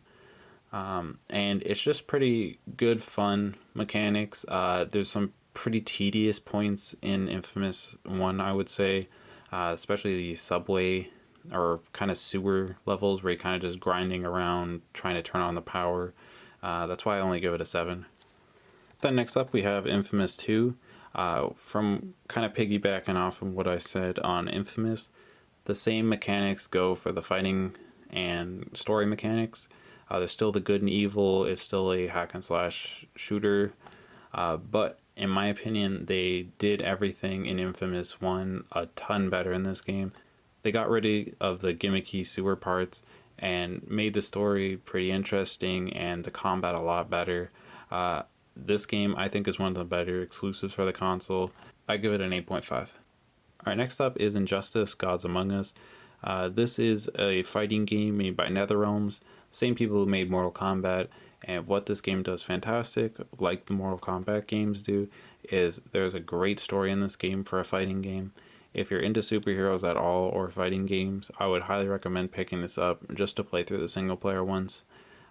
And it's just pretty good fun mechanics. There's some pretty tedious points in Infamous 1, I would say, especially the subway or kind of sewer levels where you're kind of just grinding around trying to turn on the power. That's why I only give it a 7. Then next up we have Infamous 2. From kind of piggybacking off of what I said on Infamous, the same mechanics go for the fighting and story mechanics. There's still the good and evil. It's still a hack and slash shooter, but In my opinion, they did everything in Infamous 1 a ton better in this game. They got rid of the gimmicky sewer parts and made the story pretty interesting and the combat a lot better. This game, I think, is one of the better exclusives for the console. I give it an 8.5. Alright, next up is Injustice: Gods Among Us. This is a fighting game made by NetherRealms, same people who made Mortal Kombat, and what this game does fantastic, like the Mortal Kombat games do, is there's a great story in this game for a fighting game. If you're into superheroes at all or fighting games, I would highly recommend picking this up just to play through the single player ones.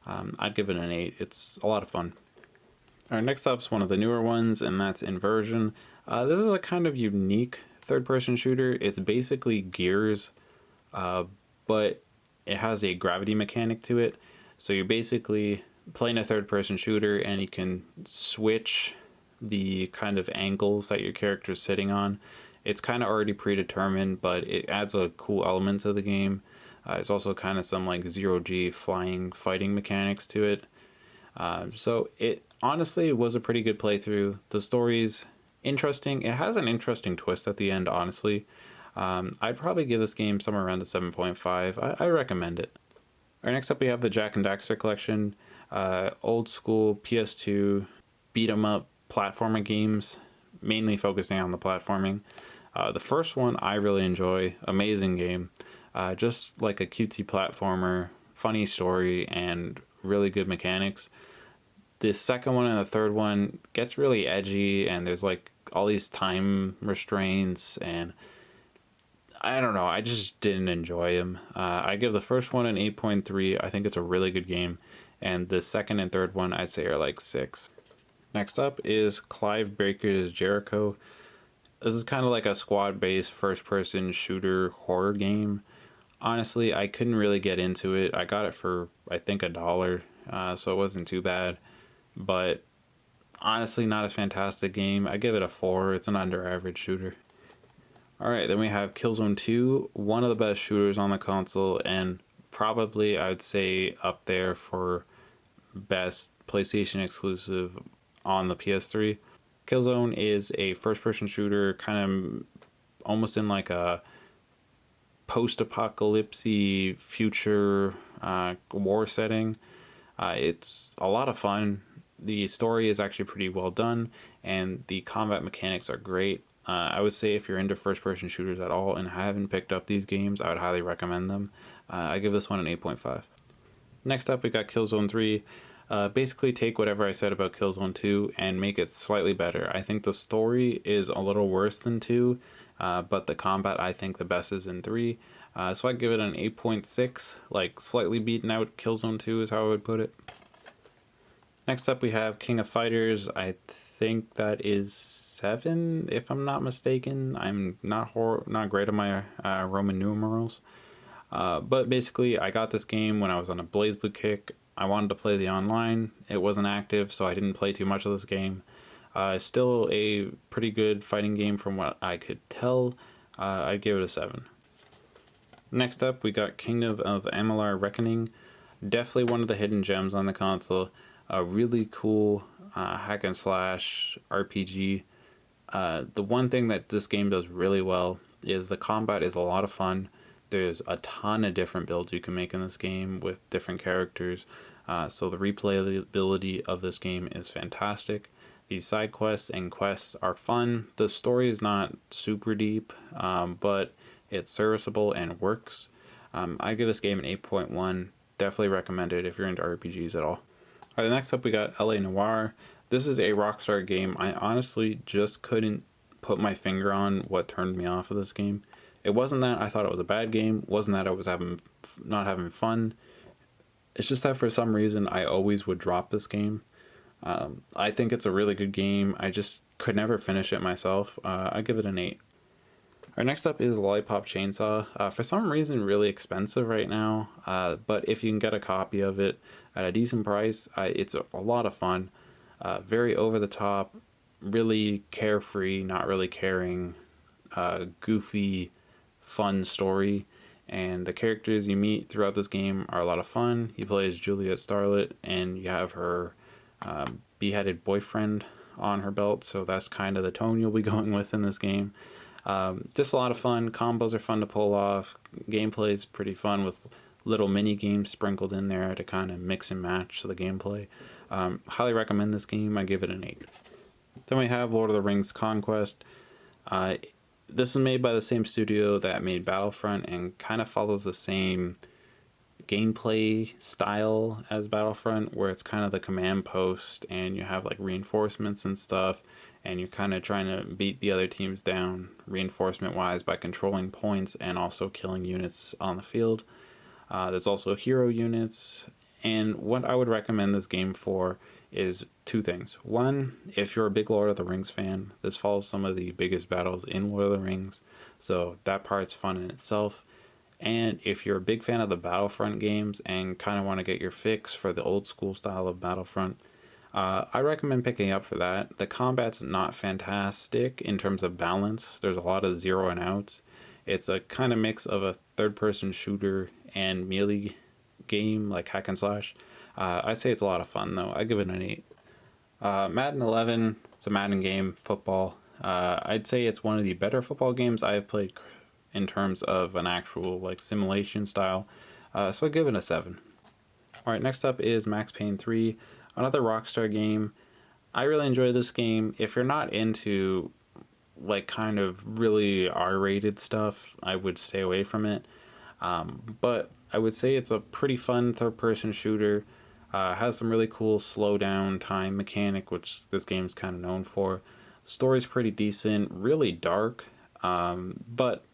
I'd give it an 8. It's a lot of fun. Alright, next up is one of the newer ones, and that's Inversion. This is a kind of unique third-person shooter. It's basically Gears, but it has a gravity mechanic to it. So you're basically playing a third-person shooter, and you can switch the kind of angles that your character is sitting on. It's kind of already predetermined, but it adds a cool element to the game. It's also kind of some like zero-G flying fighting mechanics to it. So it honestly was a pretty good playthrough. The story's interesting. It has an interesting twist at the end, honestly. I'd probably give this game somewhere around a 7.5. I recommend it. Alright, next up we have the Jak and Daxter collection. Old school PS2 beat 'em up platformer games, mainly focusing on the platforming. The first one I really enjoy. Amazing game. Just like a cutesy platformer, funny story, and really good mechanics. The second one and the third one gets really edgy, and there's like all these time restraints, and I don't know, I just didn't enjoy them. I give the first one an 8.3. I think it's a really good game, and the second and third one I'd say are like 6. Next up is Clive Barker's Jericho. This is kind of like a squad-based first-person shooter horror game. Honestly, I couldn't really get into it. I got it for, I think, $1, so it wasn't too bad. But honestly, not a fantastic game. I give it a 4. It's an under-average shooter. Alright, then we have Killzone II, one of the best shooters on the console, and probably, I would say, up there for best PlayStation exclusive on the PS3. Killzone is a first-person shooter, kind of almost in like a post-apocalypse future war setting. It's a lot of fun. The story is actually pretty well done, and the combat mechanics are great. I would say if you're into first-person shooters at all and haven't picked up these games, I would highly recommend them. I give this one an 8.5. Next up, we got Killzone 3. Basically take whatever I said about Killzone 2 and make it slightly better. I think the story is a little worse than 2, but the combat I think the best is in 3. So I'd give it an 8.6, like slightly beaten out Killzone 2 is how I would put it. Next up we have King of Fighters. I think that is 7, if I'm not mistaken. I'm not great on my Roman numerals. But basically, I got this game when I was on a BlazBlue kick. I wanted to play the online. It wasn't active, so I didn't play too much of this game. Still a pretty good fighting game from what I could tell. I'd give it a 7. Next up, we got Kingdom of Amalur Reckoning. Definitely one of the hidden gems on the console. A really cool hack and slash RPG. The one thing that this game does really well is the combat is a lot of fun. There's a ton of different builds you can make in this game with different characters. So the replayability of this game is fantastic. These side quests and quests are fun. The story is not super deep, but it's serviceable and works. I give this game an 8.1. Definitely recommend it if you're into RPGs at all. Alright, next up we got LA Noire. This is a Rockstar game. I honestly just couldn't put my finger on what turned me off of this game. It wasn't that I thought it was a bad game. It wasn't that I was not having fun. It's just that for some reason I always would drop this game. I think it's a really good game. I just could never finish it myself. I give it an 8. Our next up is Lollipop Chainsaw. For some reason really expensive right now, but if you can get a copy of it at a decent price, it's a lot of fun. Very over the top, really carefree, not really caring, goofy, fun story. And the characters you meet throughout this game are a lot of fun. You play as Juliet Starlet, and you have her beheaded boyfriend, on her belt, so that's kind of the tone you'll be going with in this game. Just a lot of fun. Combos are fun to pull off. Gameplay is pretty fun with little mini games sprinkled in there to kind of mix and match the gameplay. Highly recommend this game. I give it an 8. Then we have Lord of the Rings Conquest. This is made by the same studio that made Battlefront and kind of follows the same gameplay style as Battlefront, where it's kind of the command post and you have like reinforcements and stuff, and you're kind of trying to beat the other teams down reinforcement wise by controlling points and also killing units on the field. There's also hero units, and what I would recommend this game for is 2 things. One, if you're a big Lord of the Rings fan, this follows some of the biggest battles in Lord of the Rings, so that part's fun in itself. And if you're a big fan of the Battlefront games and kind of want to get your fix for the old school style of Battlefront, I recommend picking up for that. The combat's not fantastic in terms of balance. There's a lot of zero and outs. It's a kind of mix of a third-person shooter and melee game, like hack and slash. I'd say it's a lot of fun, though. I give it an 8. Madden 11, it's a Madden game, football. I'd say it's one of the better football games I have played in terms of an actual like simulation style. So I give it a 7. Alright, next up is Max Payne 3, another Rockstar game. I really enjoy this game. If you're not into like kind of really R-rated stuff, I would stay away from it. But I would say it's a pretty fun third-person shooter. Has some really cool slow down time mechanic, which this game's kind of known for. The story's pretty decent, really dark, but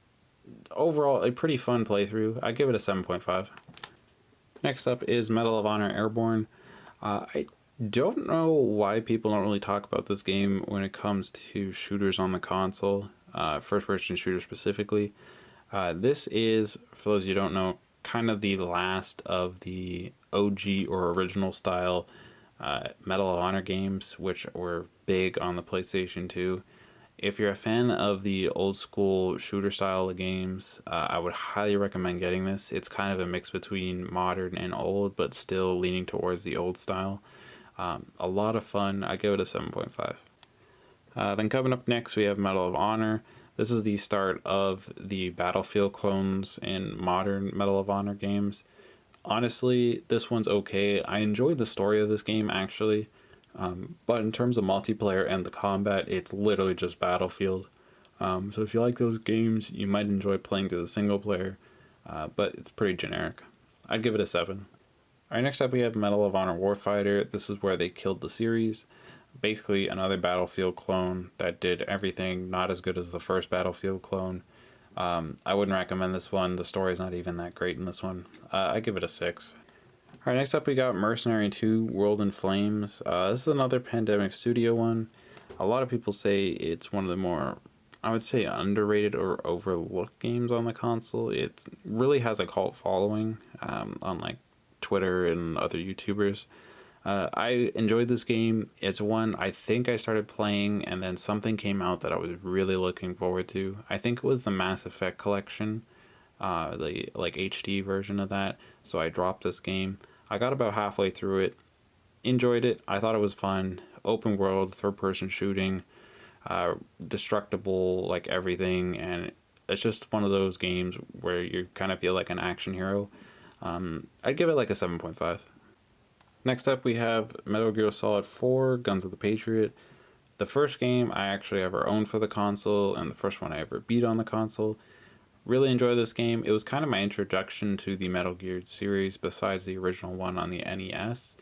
overall a pretty fun playthrough. I give it a 7.5. Next up is Medal of Honor Airborne. I don't know why people don't really talk about this game when it comes to shooters on the console, first-person shooters specifically. This is, for those of you who don't know, kind of the last of the OG or original style Medal of Honor games, which were big on the PlayStation 2. If you're a fan of the old school shooter style of games, I would highly recommend getting this. It's kind of a mix between modern and old, but still leaning towards the old style. A lot of fun. I give it a 7.5. Then coming up next, we have Medal of Honor. This is the start of the Battlefield clones in modern Medal of Honor games. Honestly, this one's okay. I enjoyed the story of this game, actually. But in terms of multiplayer and the combat, it's literally just Battlefield. So if you like those games, you might enjoy playing through the single player, but it's pretty generic. I'd give it a 7. Alright, next up we have Medal of Honor Warfighter. This is where they killed the series. Basically another Battlefield clone that did everything not as good as the first Battlefield clone. I wouldn't recommend this one. The story's not even that great in this one. I give it a 6. Alright, next up we got Mercenary 2 World in Flames. This is another Pandemic Studio one. A lot of people say it's one of the more, I would say, underrated or overlooked games on the console. It really has a cult following on like Twitter and other YouTubers. I enjoyed this game. It's one I think I started playing and then something came out that I was really looking forward to. I think it was the Mass Effect collection, the like HD version of that. So I dropped this game. I got about halfway through it, enjoyed it. I thought it was fun. Open world, third person shooting, destructible, like everything, and it's just one of those games where you kind of feel like an action hero. I'd give it like a 7.5. Next up we have Metal Gear Solid 4 Guns of the Patriot. The first game I actually ever owned for the console and the first one I ever beat on the console. Really enjoyed this game. It was kind of my introduction to the Metal Gear series besides the original one on the NES.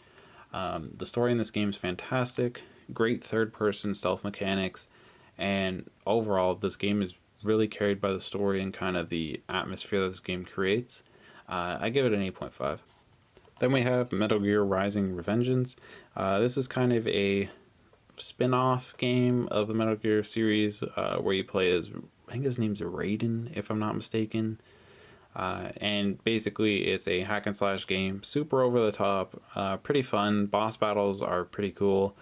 The story in this game is fantastic. Great third-person stealth mechanics. And overall, this game is really carried by the story and kind of the atmosphere that this game creates. I give it an 8.5. Then we have Metal Gear Rising: Revengeance. This is kind of a spin-off game of the Metal Gear series where you play as, I think his name's Raiden, if I'm not mistaken. And basically it's a hack and slash game, super over the top, pretty fun. Boss battles are pretty cool.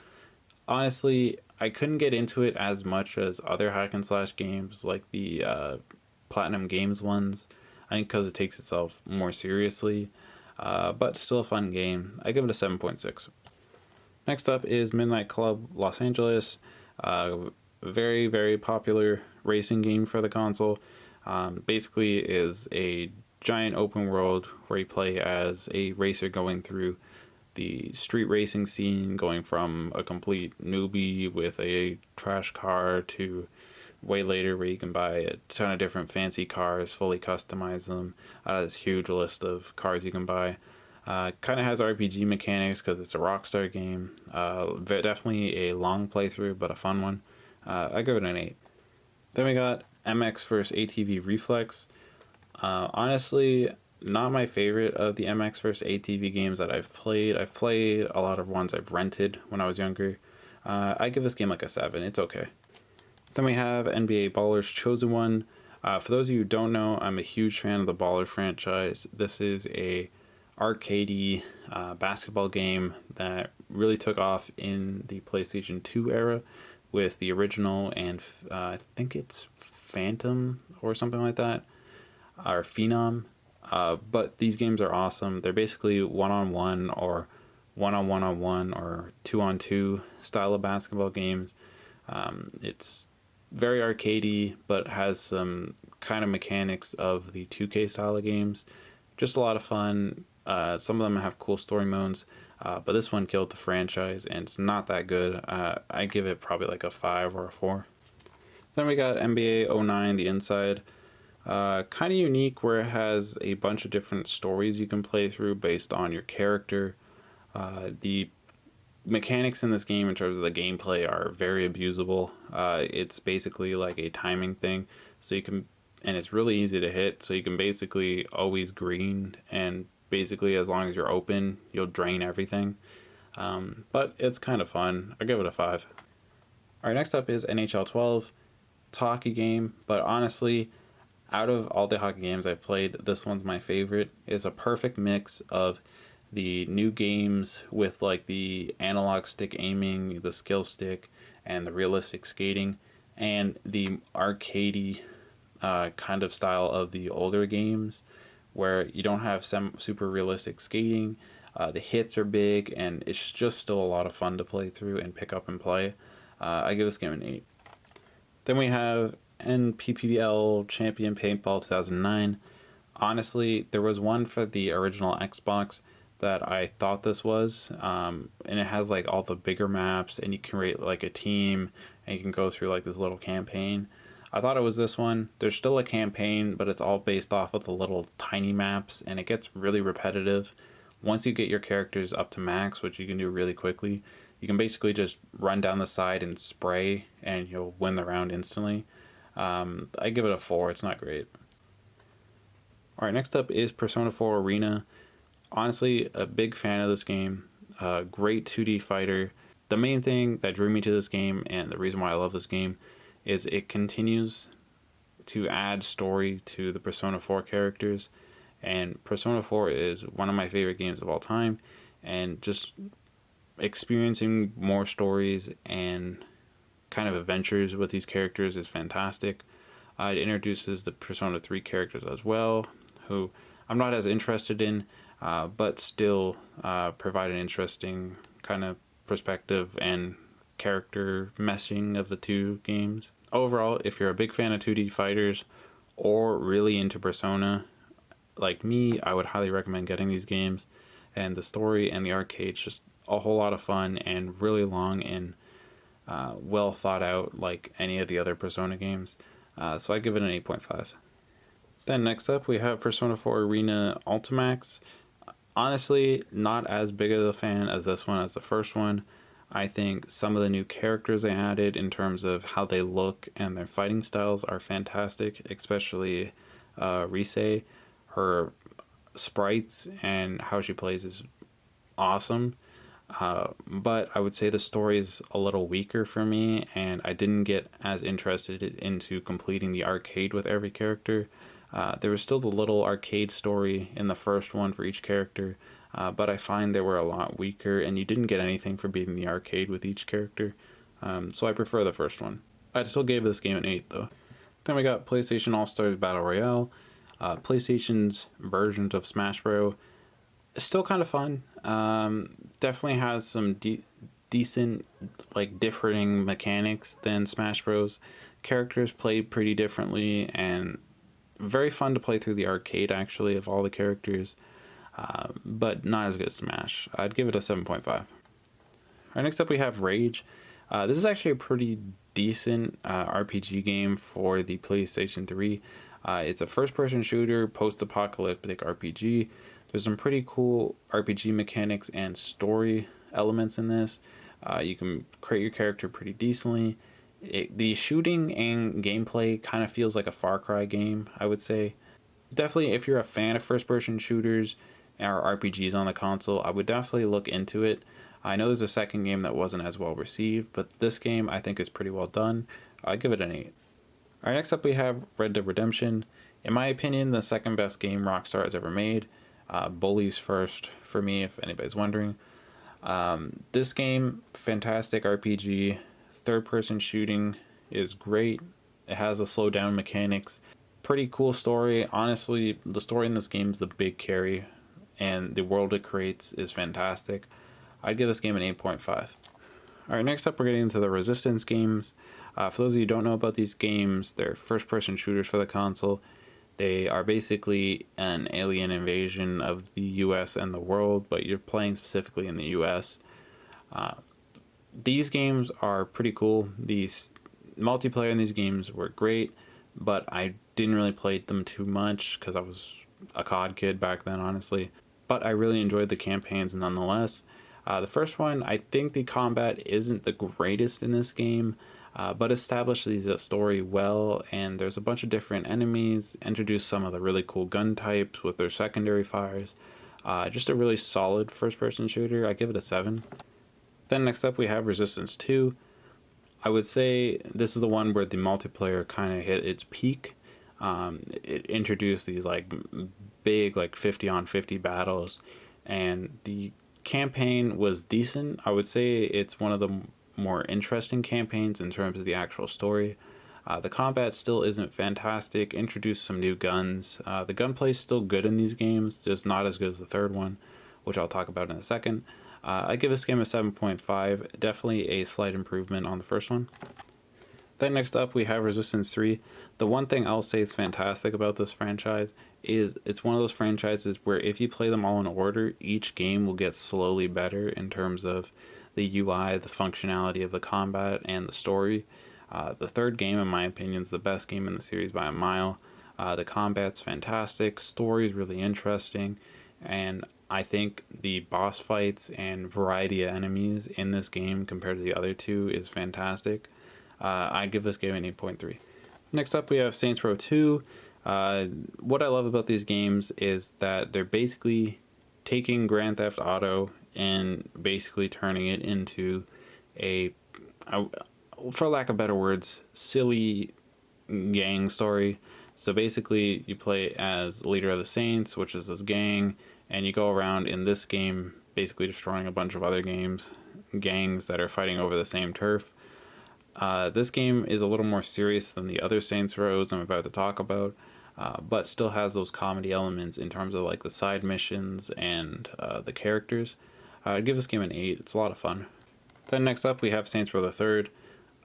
Honestly, I couldn't get into it as much as other hack and slash games like the Platinum Games ones. I think because it takes itself more seriously, but still a fun game. I give it a 7.6. Next up is Midnight Club Los Angeles. Very, very popular racing game for the console. Basically is a giant open world where you play as a racer going through the street racing scene, going from a complete newbie with a trash car to way later where you can buy a ton of different fancy cars, fully customize them out of this huge list of cars you can buy. Kind of has RPG mechanics because it's a Rockstar game. Definitely a long playthrough, but a fun one. I give it an 8. Then we got MX vs ATV Reflex. Honestly, not my favorite of the MX vs ATV games that I've played. I've played a lot of ones I've rented when I was younger. I give this game like a 7. It's okay. Then we have NBA Baller's Chosen One. For those of you who don't know, I'm a huge fan of the Baller franchise. This is a arcadey basketball game that really took off in the PlayStation 2 era with the original and I think it's Phantom or something like that, or Phenom. But these games are awesome. They're basically one-on-one or one-on-one-on-one or two-on-two style of basketball games. It's very arcadey, but has some kind of mechanics of the 2K style of games. Just a lot of fun. Some of them have cool story modes, but this one killed the franchise, and it's not that good. I give it probably like a 5 or a 4. Then we got NBA 09, The Inside. Kind of unique where it has a bunch of different stories you can play through based on your character. The mechanics in this game in terms of the gameplay are very abusable. It's basically like a timing thing, so you can, and it's really easy to hit, so you can basically always green, and basically as long as you're open, you'll drain everything. But it's kind of fun. I give it a 5. Alright, next up is NHL 12. It's a hockey game, but honestly, out of all the hockey games I've played, this one's my favorite. It's a perfect mix of the new games with like the analog stick aiming, the skill stick, and the realistic skating, and the arcadey kind of style of the older games where you don't have some super realistic skating. The hits are big, and it's just still a lot of fun to play through and pick up and play. I give this game an 8. Then we have NPPL Champion Paintball 2009. Honestly, there was one for the original Xbox that I thought this was, and it has like all the bigger maps, and you can create like a team, and you can go through like this little campaign. I thought it was this one. There's still a campaign, but it's all based off of the little tiny maps, and it gets really repetitive. Once you get your characters up to max, which you can do really quickly, you can basically just run down the side and spray, and you'll win the round instantly. I give it a 4. It's not great. Alright, next up is Persona 4 Arena. Honestly, a big fan of this game. Great 2D fighter. The main thing that drew me to this game, and the reason why I love this game, is it continues to add story to the Persona 4 characters. And Persona 4 is one of my favorite games of all time. And just experiencing more stories and kind of adventures with these characters is fantastic. It introduces the Persona 3 characters as well, who I'm not as interested in, but still provide an interesting kind of perspective and character meshing of the two games. Overall, if you're a big fan of 2D fighters or really into Persona, like me, I would highly recommend getting these games. And the story and the arcade's just a whole lot of fun and really long and well thought out like any of the other Persona games. So I give it an 8.5. Then next up we have Persona 4 Arena Ultimax. Honestly, not as big of a fan as this one as the first one. I think some of the new characters they added in terms of how they look and their fighting styles are fantastic, especially Rise. Her sprites and how she plays is awesome. But I would say the story is a little weaker for me, and I didn't get as interested into completing the arcade with every character. There was still the little arcade story in the first one for each character, but I find they were a lot weaker, and you didn't get anything for beating the arcade with each character. So I prefer the first one. I still gave this game an 8 though. Then we got PlayStation All-Stars Battle Royale. PlayStation's versions of Smash Bros. Still kind of fun. Definitely has some decent, like, differing mechanics than Smash Bros. Characters play pretty differently, and very fun to play through the arcade, actually, of all the characters, but not as good as Smash. I'd give it a 7.5. All right, next up we have Rage. This is actually a pretty decent RPG game for the PlayStation 3. It's a first-person shooter, post-apocalyptic RPG. There's some pretty cool RPG mechanics and story elements in this. You can create your character pretty decently. The shooting and gameplay kind of feels like a Far Cry game, I would say. Definitely, if you're a fan of first-person shooters or RPGs on the console, I would definitely look into it. I know there's a second game that wasn't as well received, but this game I think is pretty well done. I'd give it an 8. All right, next up we have Red Dead Redemption. In my opinion, the second best game Rockstar has ever made. Bully's first for me, if anybody's wondering. This game, fantastic RPG. Third-person shooting is great. It has a slow down mechanics. Pretty cool story. Honestly, the story in this game is the big carry, and the world it creates is fantastic. I'd give this game an 8.5. All right, next up we're getting into the Resistance games. For those of you who don't know about these games, they're first-person shooters for the console. They are basically an alien invasion of the US and the world, but you're playing specifically in the US. These games are pretty cool. These multiplayer in these games were great, but I didn't really play them too much because I was a COD kid back then, honestly. But I really enjoyed the campaigns nonetheless. The first one, I think the combat isn't the greatest in this game, but establishes the story well, and there's a bunch of different enemies, introduce some of the really cool gun types with their secondary fires. Just a really solid first-person shooter. I give it a 7. Then next up we have Resistance 2. I would say this is the one where the multiplayer kind of hit its peak. It introduced these like big like 50 on 50 battles, and the campaign was decent. I would say it's one of the more interesting campaigns in terms of the actual story. The combat still isn't fantastic. Introduced some new guns. The gunplay is still good in these games, just not as good as the third one, which I'll talk about in a second. I give this game a 7.5. Definitely a slight improvement on the first one. Then next up we have Resistance 3. The one thing I'll say is fantastic about this franchise is it's one of those franchises where if you play them all in order, each game will get slowly better in terms of the UI, the functionality of the combat, and the story. The third game, in my opinion, is the best game in the series by a mile. The combat's fantastic, story's really interesting, and I think the boss fights and variety of enemies in this game compared to the other two is fantastic. I'd give this game an 8.3. Next up we have Saints Row 2. What I love about these games is that they're basically taking Grand Theft Auto and basically turning it into a, for lack of better words, silly gang story. So basically you play as leader of the Saints, which is this gang, and you go around in this game basically destroying a bunch of other gangs that are fighting over the same turf. This game is a little more serious than the other Saints Rows I'm about to talk about, but still has those comedy elements in terms of like the side missions and the characters. I'd give this game an 8. It's a lot of fun. Then next up we have Saints Row the Third.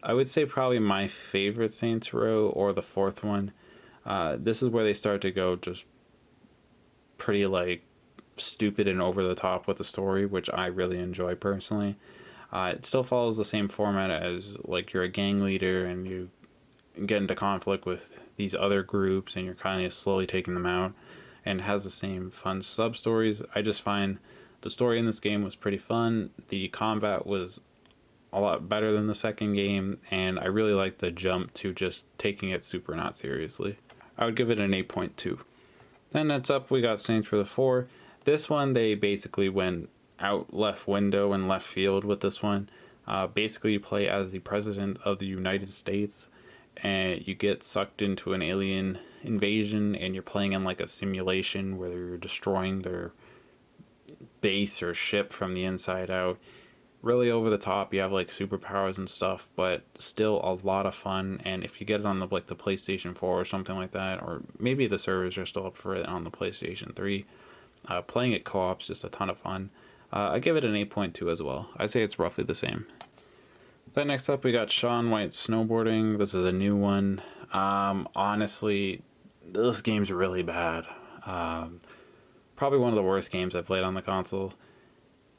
I would say probably my favorite Saints Row, or the fourth one. This is where they start to go just pretty like stupid and over the top with the story, which I really enjoy personally. It still follows the same format as like you're a gang leader and you get into conflict with these other groups and you're kind of slowly taking them out, and has the same fun sub stories. I just find the story in this game was pretty fun. The combat was a lot better than the second game, and I really like the jump to just taking it super not seriously. I would give it an 8.2. Then next up we got Saints Row 4. This one they basically went out left window and left field with this one. Basically you play as the president of the United States, and you get sucked into an alien invasion, and you're playing in like a simulation where you're destroying their base or ship from the inside out. Really over the top. You have like superpowers and stuff, but still a lot of fun. And if you get it on the like the PlayStation 4 or something like that, or maybe the servers are still up for it on the PlayStation 3, playing it co-op's just a ton of fun. I give it an 8.2 as well. I'd say it's roughly the same. Then next up we got Shaun White's Snowboarding. This is a new one. Honestly, this game's really bad. Probably one of the worst games I've played on the console.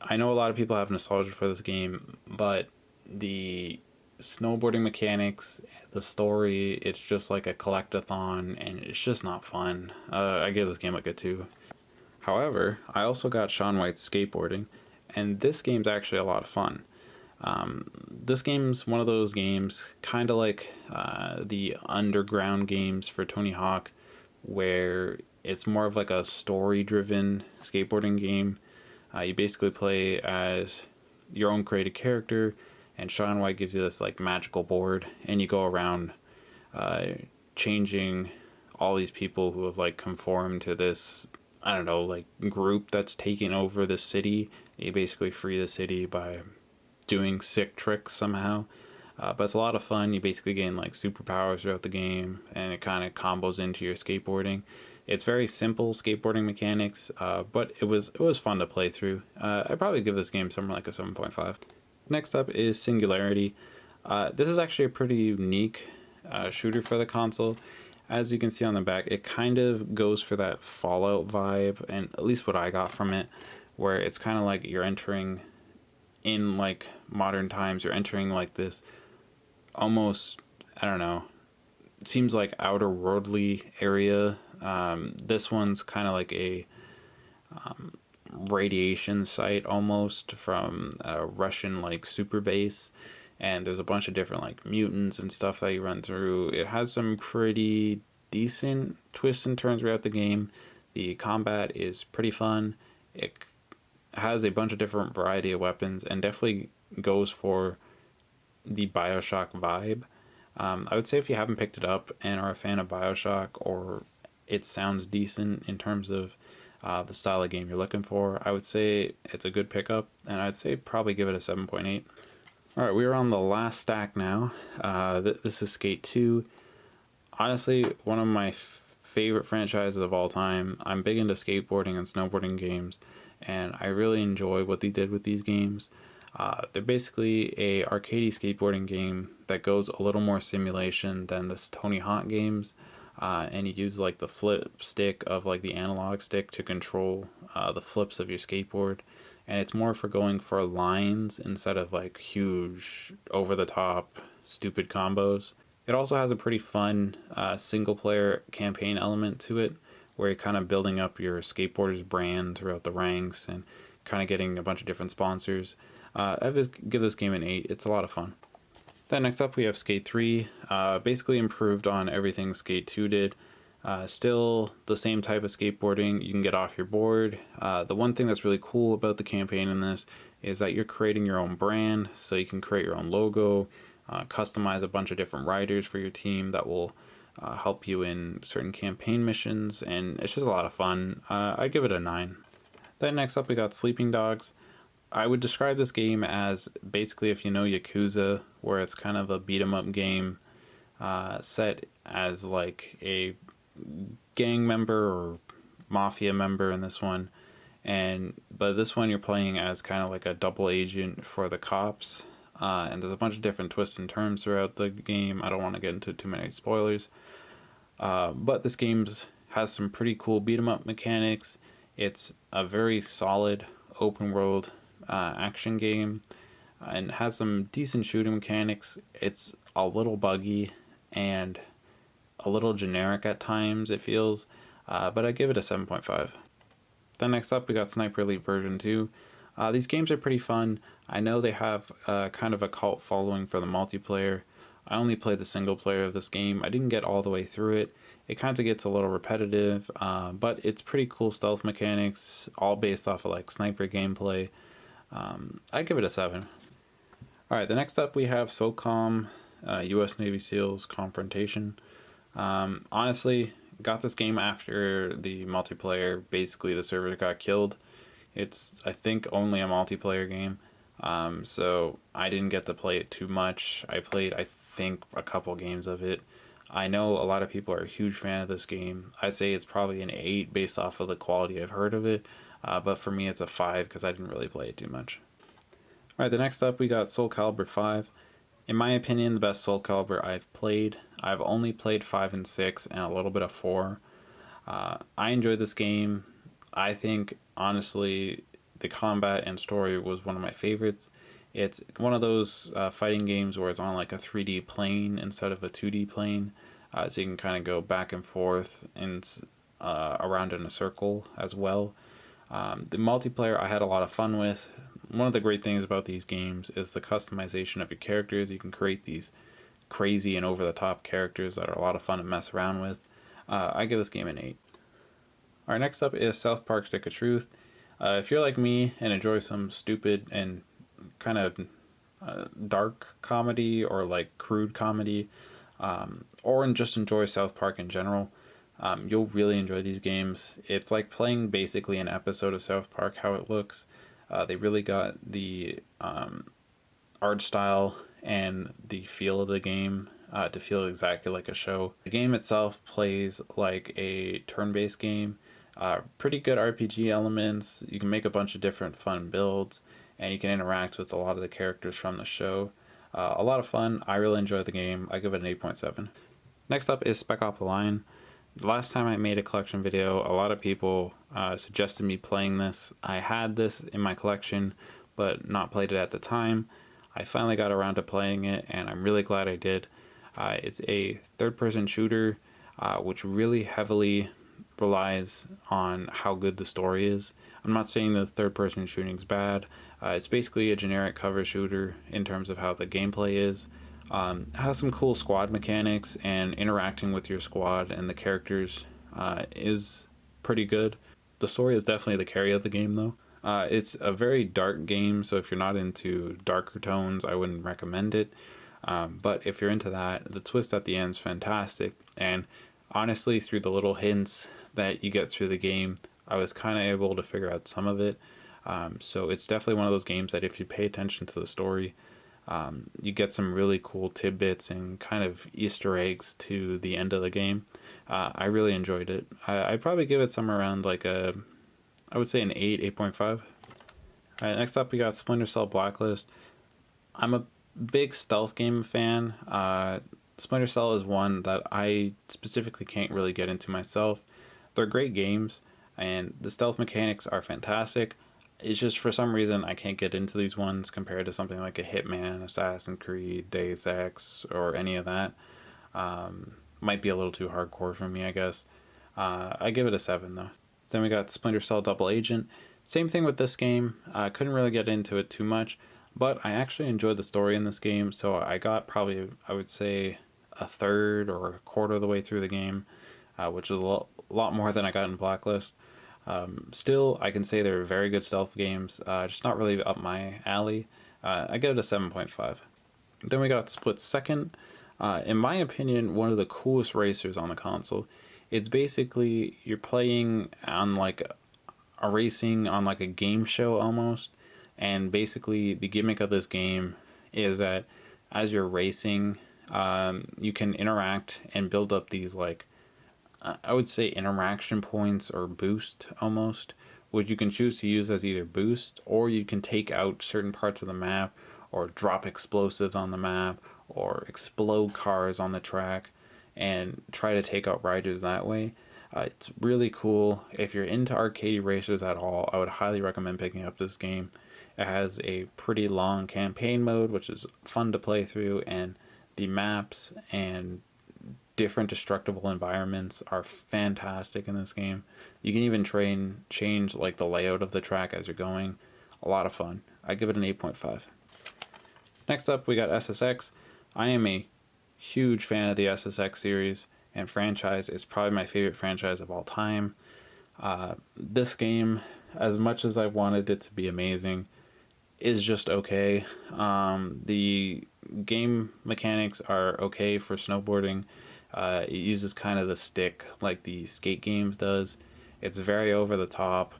I know a lot of people have nostalgia for this game, but the snowboarding mechanics, the story, it's just like a collectathon, and it's just not fun. I give this game like a 2. However, I also got Shaun White's Skateboarding, and this game's actually a lot of fun. This game's one of those games, kind of like the underground games for Tony Hawk, where it's more of like a story-driven skateboarding game. You basically play as your own created character, and Shaun White gives you this like magical board, and you go around changing all these people who have like conformed to this, I don't know, like group that's taking over the city. You basically free the city by doing sick tricks somehow. But it's a lot of fun. You basically gain like superpowers throughout the game, and it kind of combos into your skateboarding. It's very simple skateboarding mechanics, but it was fun to play through. I'd probably give this game somewhere like a 7.5. Next up is Singularity. This is actually a pretty unique shooter for the console. As you can see on the back, it kind of goes for that Fallout vibe, and at least what I got from it, where it's kind of like you're entering in like modern times. You're entering like this almost, I don't know, it seems like outer worldly area. This one's kind of like a radiation site almost from a Russian like super base, and there's a bunch of different like mutants and stuff that you run through. It has some pretty decent twists and turns throughout the game. The combat is pretty fun. It has a bunch of different variety of weapons, and definitely goes for the Bioshock vibe. I would say if you haven't picked it up and are a fan of Bioshock, or it sounds decent in terms of the style of game you're looking for, I would say it's a good pickup, and I'd say probably give it a 7.8. Alright, we're on the last stack now. This is Skate 2. Honestly, one of my favorite franchises of all time. I'm big into skateboarding and snowboarding games, and I really enjoy what they did with these games. They're basically a arcadey skateboarding game that goes a little more simulation than the Tony Hawk games, and you use like the flip stick of like the analog stick to control the flips of your skateboard, and it's more for going for lines instead of like huge over the top stupid combos. It also has a pretty fun single player campaign element to it, where you're kind of building up your skateboarder's brand throughout the ranks and kind of getting a bunch of different sponsors. I would give this game an 8. It's a lot of fun. Then next up we have Skate 3. Basically improved on everything Skate 2 did. Still the same type of skateboarding. You can get off your board. The one thing that's really cool about the campaign in this is that you're creating your own brand, so you can create your own logo, customize a bunch of different riders for your team that will help you in certain campaign missions, and it's just a lot of fun. I'd give it a 9. Then next up we got Sleeping Dogs. I would describe this game as basically, if you know Yakuza, where it's kind of a beat 'em up game set as like a gang member or mafia member in this one, but this one you're playing as kind of like a double agent for the cops, and there's a bunch of different twists and turns throughout the game. I don't want to get into too many spoilers, but this game has some pretty cool beat 'em up mechanics. It's a very solid open world action game, and has some decent shooting mechanics. It's a little buggy and a little generic at times, it feels, but I give it a 7.5. Then next up we got Sniper Elite version 2. These games are pretty fun. I know they have kind of a cult following for the multiplayer. I only played the single player of this game. I didn't get all the way through it. It kind of gets a little repetitive, but it's pretty cool stealth mechanics, all based off of like sniper gameplay. I'd give it a 7. Alright, the next up we have SOCOM, US Navy SEALs Confrontation. Honestly, got this game after the multiplayer, basically the server got killed. It's, I think, only a multiplayer game, so I didn't get to play it too much. I played, I think, a couple games of it. I know a lot of people are a huge fan of this game. I'd say it's probably an 8 based off of the quality I've heard of it. but for me it's a 5 because I didn't really play it too much. Alright, the next up we got Soul Calibur 5. In my opinion, the best Soul Calibur I've played. I've only played 5 and 6 and a little bit of 4. I enjoyed this game. I think, honestly, the combat and story was one of my favorites. It's one of those fighting games where it's on like a 3D plane instead of a 2D plane. So you can kind of go back and forth and around in a circle as well. The multiplayer I had a lot of fun with. One of the great things about these games is the customization of your characters. You can create these crazy and over-the-top characters that are a lot of fun to mess around with. I give this game an 8. Alright, next up is South Park Stick of Truth. If you're like me and enjoy some stupid and kind of dark comedy or like crude comedy, or just enjoy South Park in general, you'll really enjoy these games. It's like playing basically an episode of South Park, how it looks. They really got the art style and the feel of the game to feel exactly like a show. The game itself plays like a turn-based game. Pretty good RPG elements. You can make a bunch of different fun builds, and you can interact with a lot of the characters from the show. A lot of fun. I really enjoyed the game. I give it an 8.7. Next up is Spec Ops: The Line. The last time I made a collection video, a lot of people suggested me playing this. I had this in my collection, but not played it at the time. I finally got around to playing it, and I'm really glad I did. It's a third-person shooter, which really heavily relies on how good the story is. I'm not saying the third-person shooting is bad. It's basically a generic cover shooter in terms of how the gameplay is. It has some cool squad mechanics, and interacting with your squad and the characters is pretty good. The story is definitely the carry of the game, though. It's a very dark game, so if you're not into darker tones, I wouldn't recommend it. But if you're into that, the twist at the end is fantastic. And honestly, through the little hints that you get through the game, I was kind of able to figure out some of it. So it's definitely one of those games that if you pay attention to the story, you get some really cool tidbits and kind of Easter eggs to the end of the game. I really enjoyed it. I'd probably give it somewhere around like I would say an 8, 8.5. Alright, next up we got Splinter Cell Blacklist. I'm a big stealth game fan. Splinter Cell is one that I specifically can't really get into myself. They're great games, and the stealth mechanics are fantastic. It's just for some reason I can't get into these ones compared to something like a Hitman, Assassin's Creed, Deus Ex, or any of that. Might be a little too hardcore for me, I guess. I give it a 7 though. Then we got Splinter Cell Double Agent. Same thing with this game. I couldn't really get into it too much, but I actually enjoyed the story in this game, so I got probably, I would say, a third or a quarter of the way through the game, which is a lot more than I got in Blacklist. Still, I can say they're very good stealth games, just not really up my alley. I give it a 7.5. Then we got Split Second. In my opinion, one of the coolest racers on the console. It's basically, you're playing on like a racing on like a game show almost, and basically the gimmick of this game is that as you're racing, you can interact and build up these like, I would say interaction points or boost almost, which you can choose to use as either boost, or you can take out certain parts of the map, or drop explosives on the map, or explode cars on the track, and try to take out riders that way. It's really cool. If you're into arcade racers at all, I would highly recommend picking up this game. It has a pretty long campaign mode, which is fun to play through, and the maps and different destructible environments are fantastic in this game. You can even change like the layout of the track as you're going. A lot of fun. I give it an 8.5. Next up, we got SSX. I am a huge fan of the SSX series and franchise. It's probably my favorite franchise of all time. This game, as much as I wanted it to be amazing, is just okay. The game mechanics are okay for snowboarding. It uses kind of the stick like the skate games does. It's very over the top.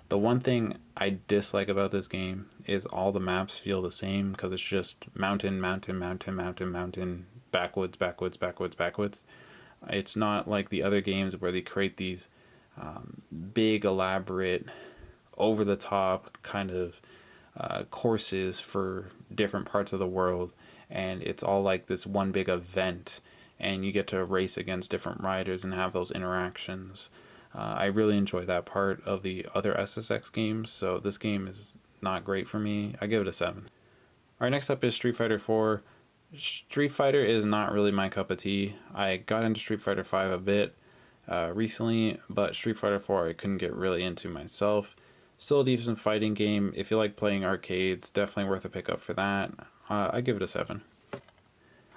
The one thing I dislike about this game is all the maps feel the same, because it's just mountain, mountain, mountain, mountain, mountain, backwards, backwards, backwards, backwards. It's not like the other games where they create these big, elaborate over the top kind of courses for different parts of the world, and it's all like this one big event, and you get to race against different riders and have those interactions. I really enjoy that part of the other SSX games, so this game is not great for me. I give it a 7. Alright, next up is Street Fighter 4. Street Fighter is not really my cup of tea. I got into Street Fighter 5 a bit recently, but Street Fighter 4 I couldn't get really into myself. Still a decent fighting game. If you like playing arcades, definitely worth a pickup for that. I give it a 7.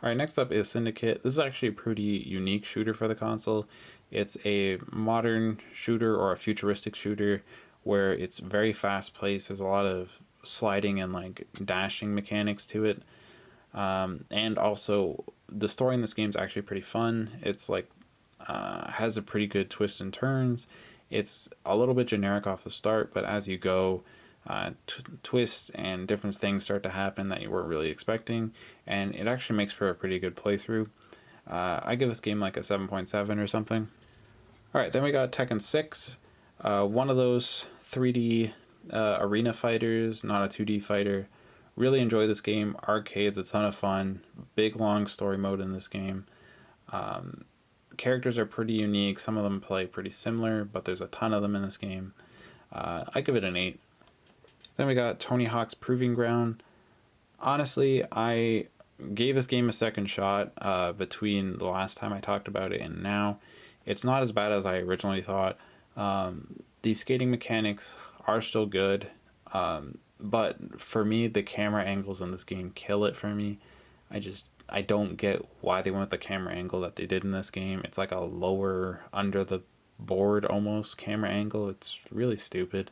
Alright, next up is Syndicate. This is actually a pretty unique shooter for the console. It's a modern shooter, or a futuristic shooter, where it's very fast paced. There's a lot of sliding and like dashing mechanics to it. And also the story in this game is actually pretty fun. It's like has a pretty good twists and turns. It's a little bit generic off the start, but as you go, twists and different things start to happen that you weren't really expecting, and it actually makes for a pretty good playthrough. I give this game like a 7.7 or something. Alright, then we got Tekken 6. One of those 3D arena fighters, not a 2D fighter. Really enjoy this game. Arcade's a ton of fun. Big long story mode in this game. Characters are pretty unique. Some of them play pretty similar, but there's a ton of them in this game. I give it an 8. Then we got Tony Hawk's Proving Ground. Honestly, I gave this game a second shot between the last time I talked about it and now. It's not as bad as I originally thought. The skating mechanics are still good, but for me, the camera angles in this game kill it for me. I don't get why they went with the camera angle that they did in this game. It's like a lower, under the board almost camera angle. It's really stupid,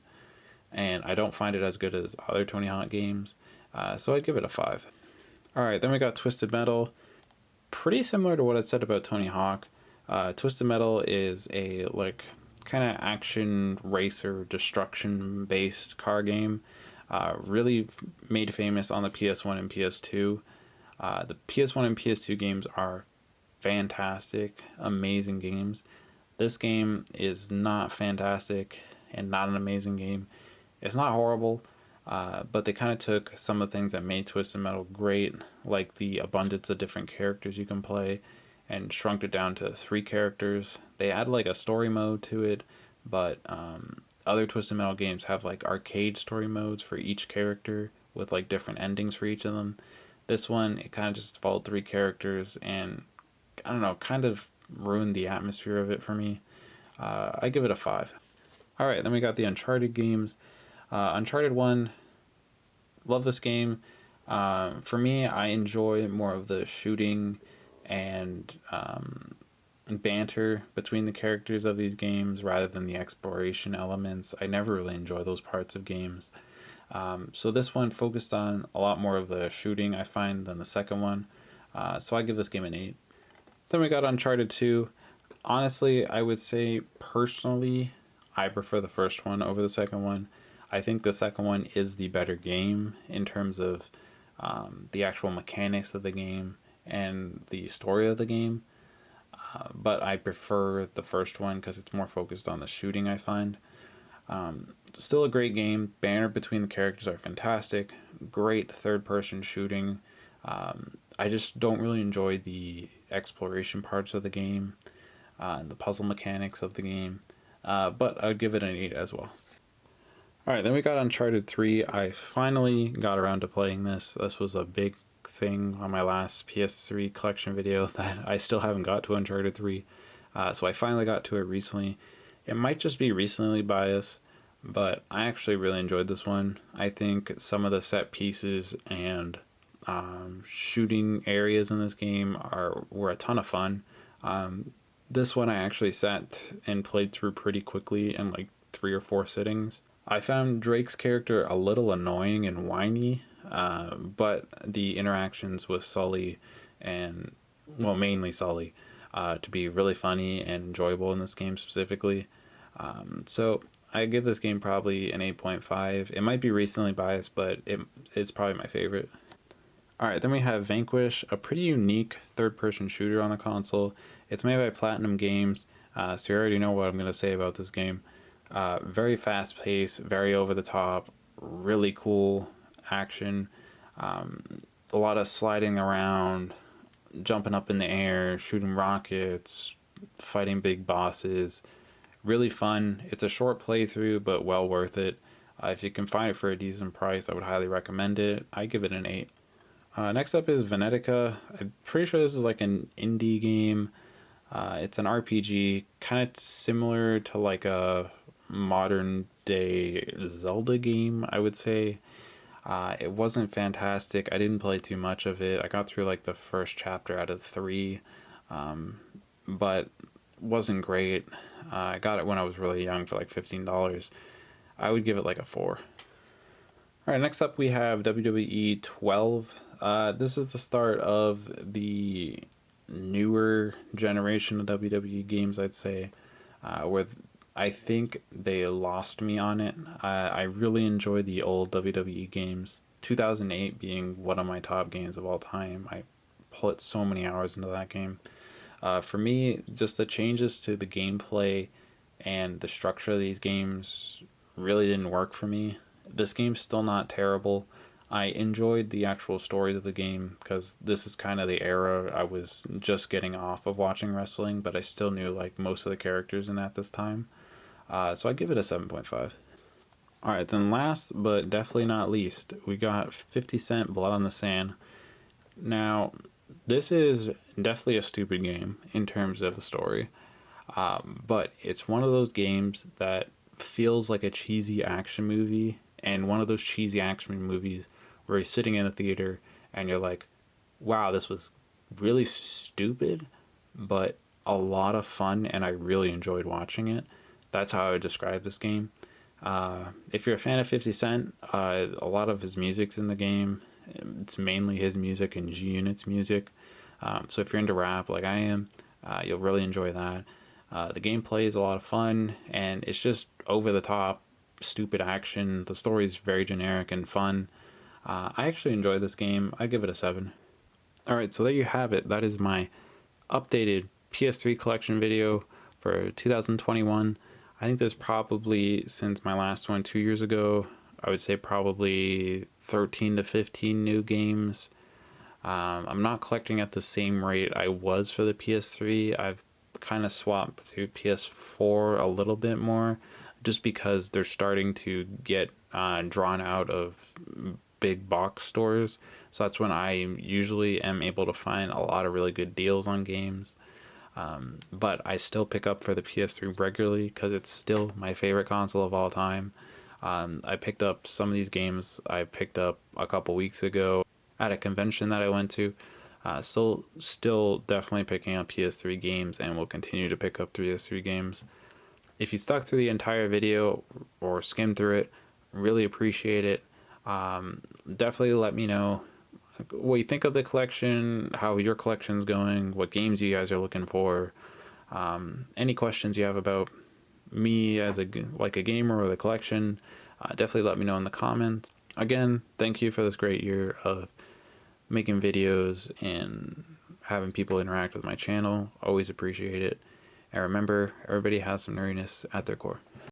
and I don't find it as good as other Tony Hawk games, so I'd give it a 5. Alright, then we got Twisted Metal. Pretty similar to what I said about Tony Hawk. Twisted Metal is a like kind of action racer destruction based car game, really made famous on the PS1 and PS2. The PS1 and PS2 games are fantastic, amazing games. This game is not fantastic and not an amazing game. It's not horrible, but they kind of took some of the things that made Twisted Metal great, like the abundance of different characters you can play, and shrunk it down to 3 characters. They add like a story mode to it, but other Twisted Metal games have like arcade story modes for each character with like different endings for each of them. This one, it kind of just followed 3 characters, and I don't know, kind of ruined the atmosphere of it for me. I give it a 5. Alright, then we got the Uncharted games. Uncharted 1, love this game. For me, I enjoy more of the shooting and banter between the characters of these games rather than the exploration elements. I never really enjoy those parts of games. So this one focused on a lot more of the shooting, I find, than the second one. So I give this game an 8. Then we got Uncharted 2. Honestly, I would say personally, I prefer the first one over the second one. I think the second one is the better game in terms of the actual mechanics of the game and the story of the game. But I prefer the first one because it's more focused on the shooting, I find. Still a great game. Banter between the characters are fantastic. Great third-person shooting. I just don't really enjoy the exploration parts of the game and the puzzle mechanics of the game. But I'd give it an 8 as well. Alright, then we got Uncharted 3. I finally got around to playing this. This was a big thing on my last PS3 collection video that I still haven't got to Uncharted 3. So I finally got to it recently. It might just be recently biased, but I actually really enjoyed this one. I think some of the set pieces and shooting areas in this game were a ton of fun. This one I actually sat and played through pretty quickly in like 3 or 4 sittings. I found Drake's character a little annoying and whiny, but the interactions with Sully and, well, mainly Sully, to be really funny and enjoyable in this game specifically. So I give this game probably an 8.5. It might be recently biased, but it's probably my favorite. Alright, then we have Vanquish, a pretty unique third-person shooter on the console. It's made by Platinum Games, so you already know what I'm going to say about this game. Very fast paced, very over the top, really cool action. A lot of sliding around, jumping up in the air, shooting rockets, fighting big bosses. Really fun. It's a short playthrough, but well worth it. If you can find it for a decent price, I would highly recommend it. I give it an 8. Next up is Venetica. I'm pretty sure this is like an indie game. It's an RPG, kind of similar to like a modern day Zelda game, I would say. It wasn't fantastic. I didn't play too much of it. I got through like the first chapter out of 3, but wasn't great. I got it when I was really young for like $15. I would give it like a 4. All right, next up we have WWE 12. This is the start of the newer generation of WWE games, I'd say, where I think they lost me on it. I really enjoy the old WWE games, 2008 being one of my top games of all time. I put so many hours into that game. For me, just the changes to the gameplay and the structure of these games really didn't work for me. This game's still not terrible. I enjoyed the actual stories of the game because this is kind of the era I was just getting off of watching wrestling, but I still knew like most of the characters in at this time. So I give it a 7.5. All right, then last but definitely not least, we got 50 Cent Blood on the Sand. Now, this is definitely a stupid game in terms of the story, but it's one of those games that feels like a cheesy action movie, and one of those cheesy action movies where you're sitting in a theater and you're like, wow, this was really stupid, but a lot of fun, and I really enjoyed watching it. That's how I would describe this game. If you're a fan of 50 Cent, a lot of his music's in the game. It's mainly his music and G-Unit's music. So if you're into rap like I am, you'll really enjoy that. The gameplay is a lot of fun, and it's just over the top, stupid action. The story is very generic and fun. I actually enjoy this game. I give it a 7. Alright, so there you have it. That is my updated PS3 collection video for 2021. I think there's probably, since my last one 2 years ago, I would say probably 13 to 15 new games. I'm not collecting at the same rate I was for the PS3. I've kind of swapped to PS4 a little bit more, just because they're starting to get drawn out of big box stores. So that's when I usually am able to find a lot of really good deals on games. But I still pick up for the PS3 regularly because it's still my favorite console of all time. I picked up some of these games I picked up a couple weeks ago at a convention that I went to. Still definitely picking up PS3 games, and will continue to pick up PS3 games. If you stuck through the entire video or skimmed through it, really appreciate it. Definitely let me know what you think of the collection, how your collection's going, what games you guys are looking for, any questions you have about me as a gamer or the collection. Definitely let me know in the comments. Again, thank you for this great year of making videos and having people interact with my channel. Always appreciate it. And remember, everybody has some nerdiness at their core.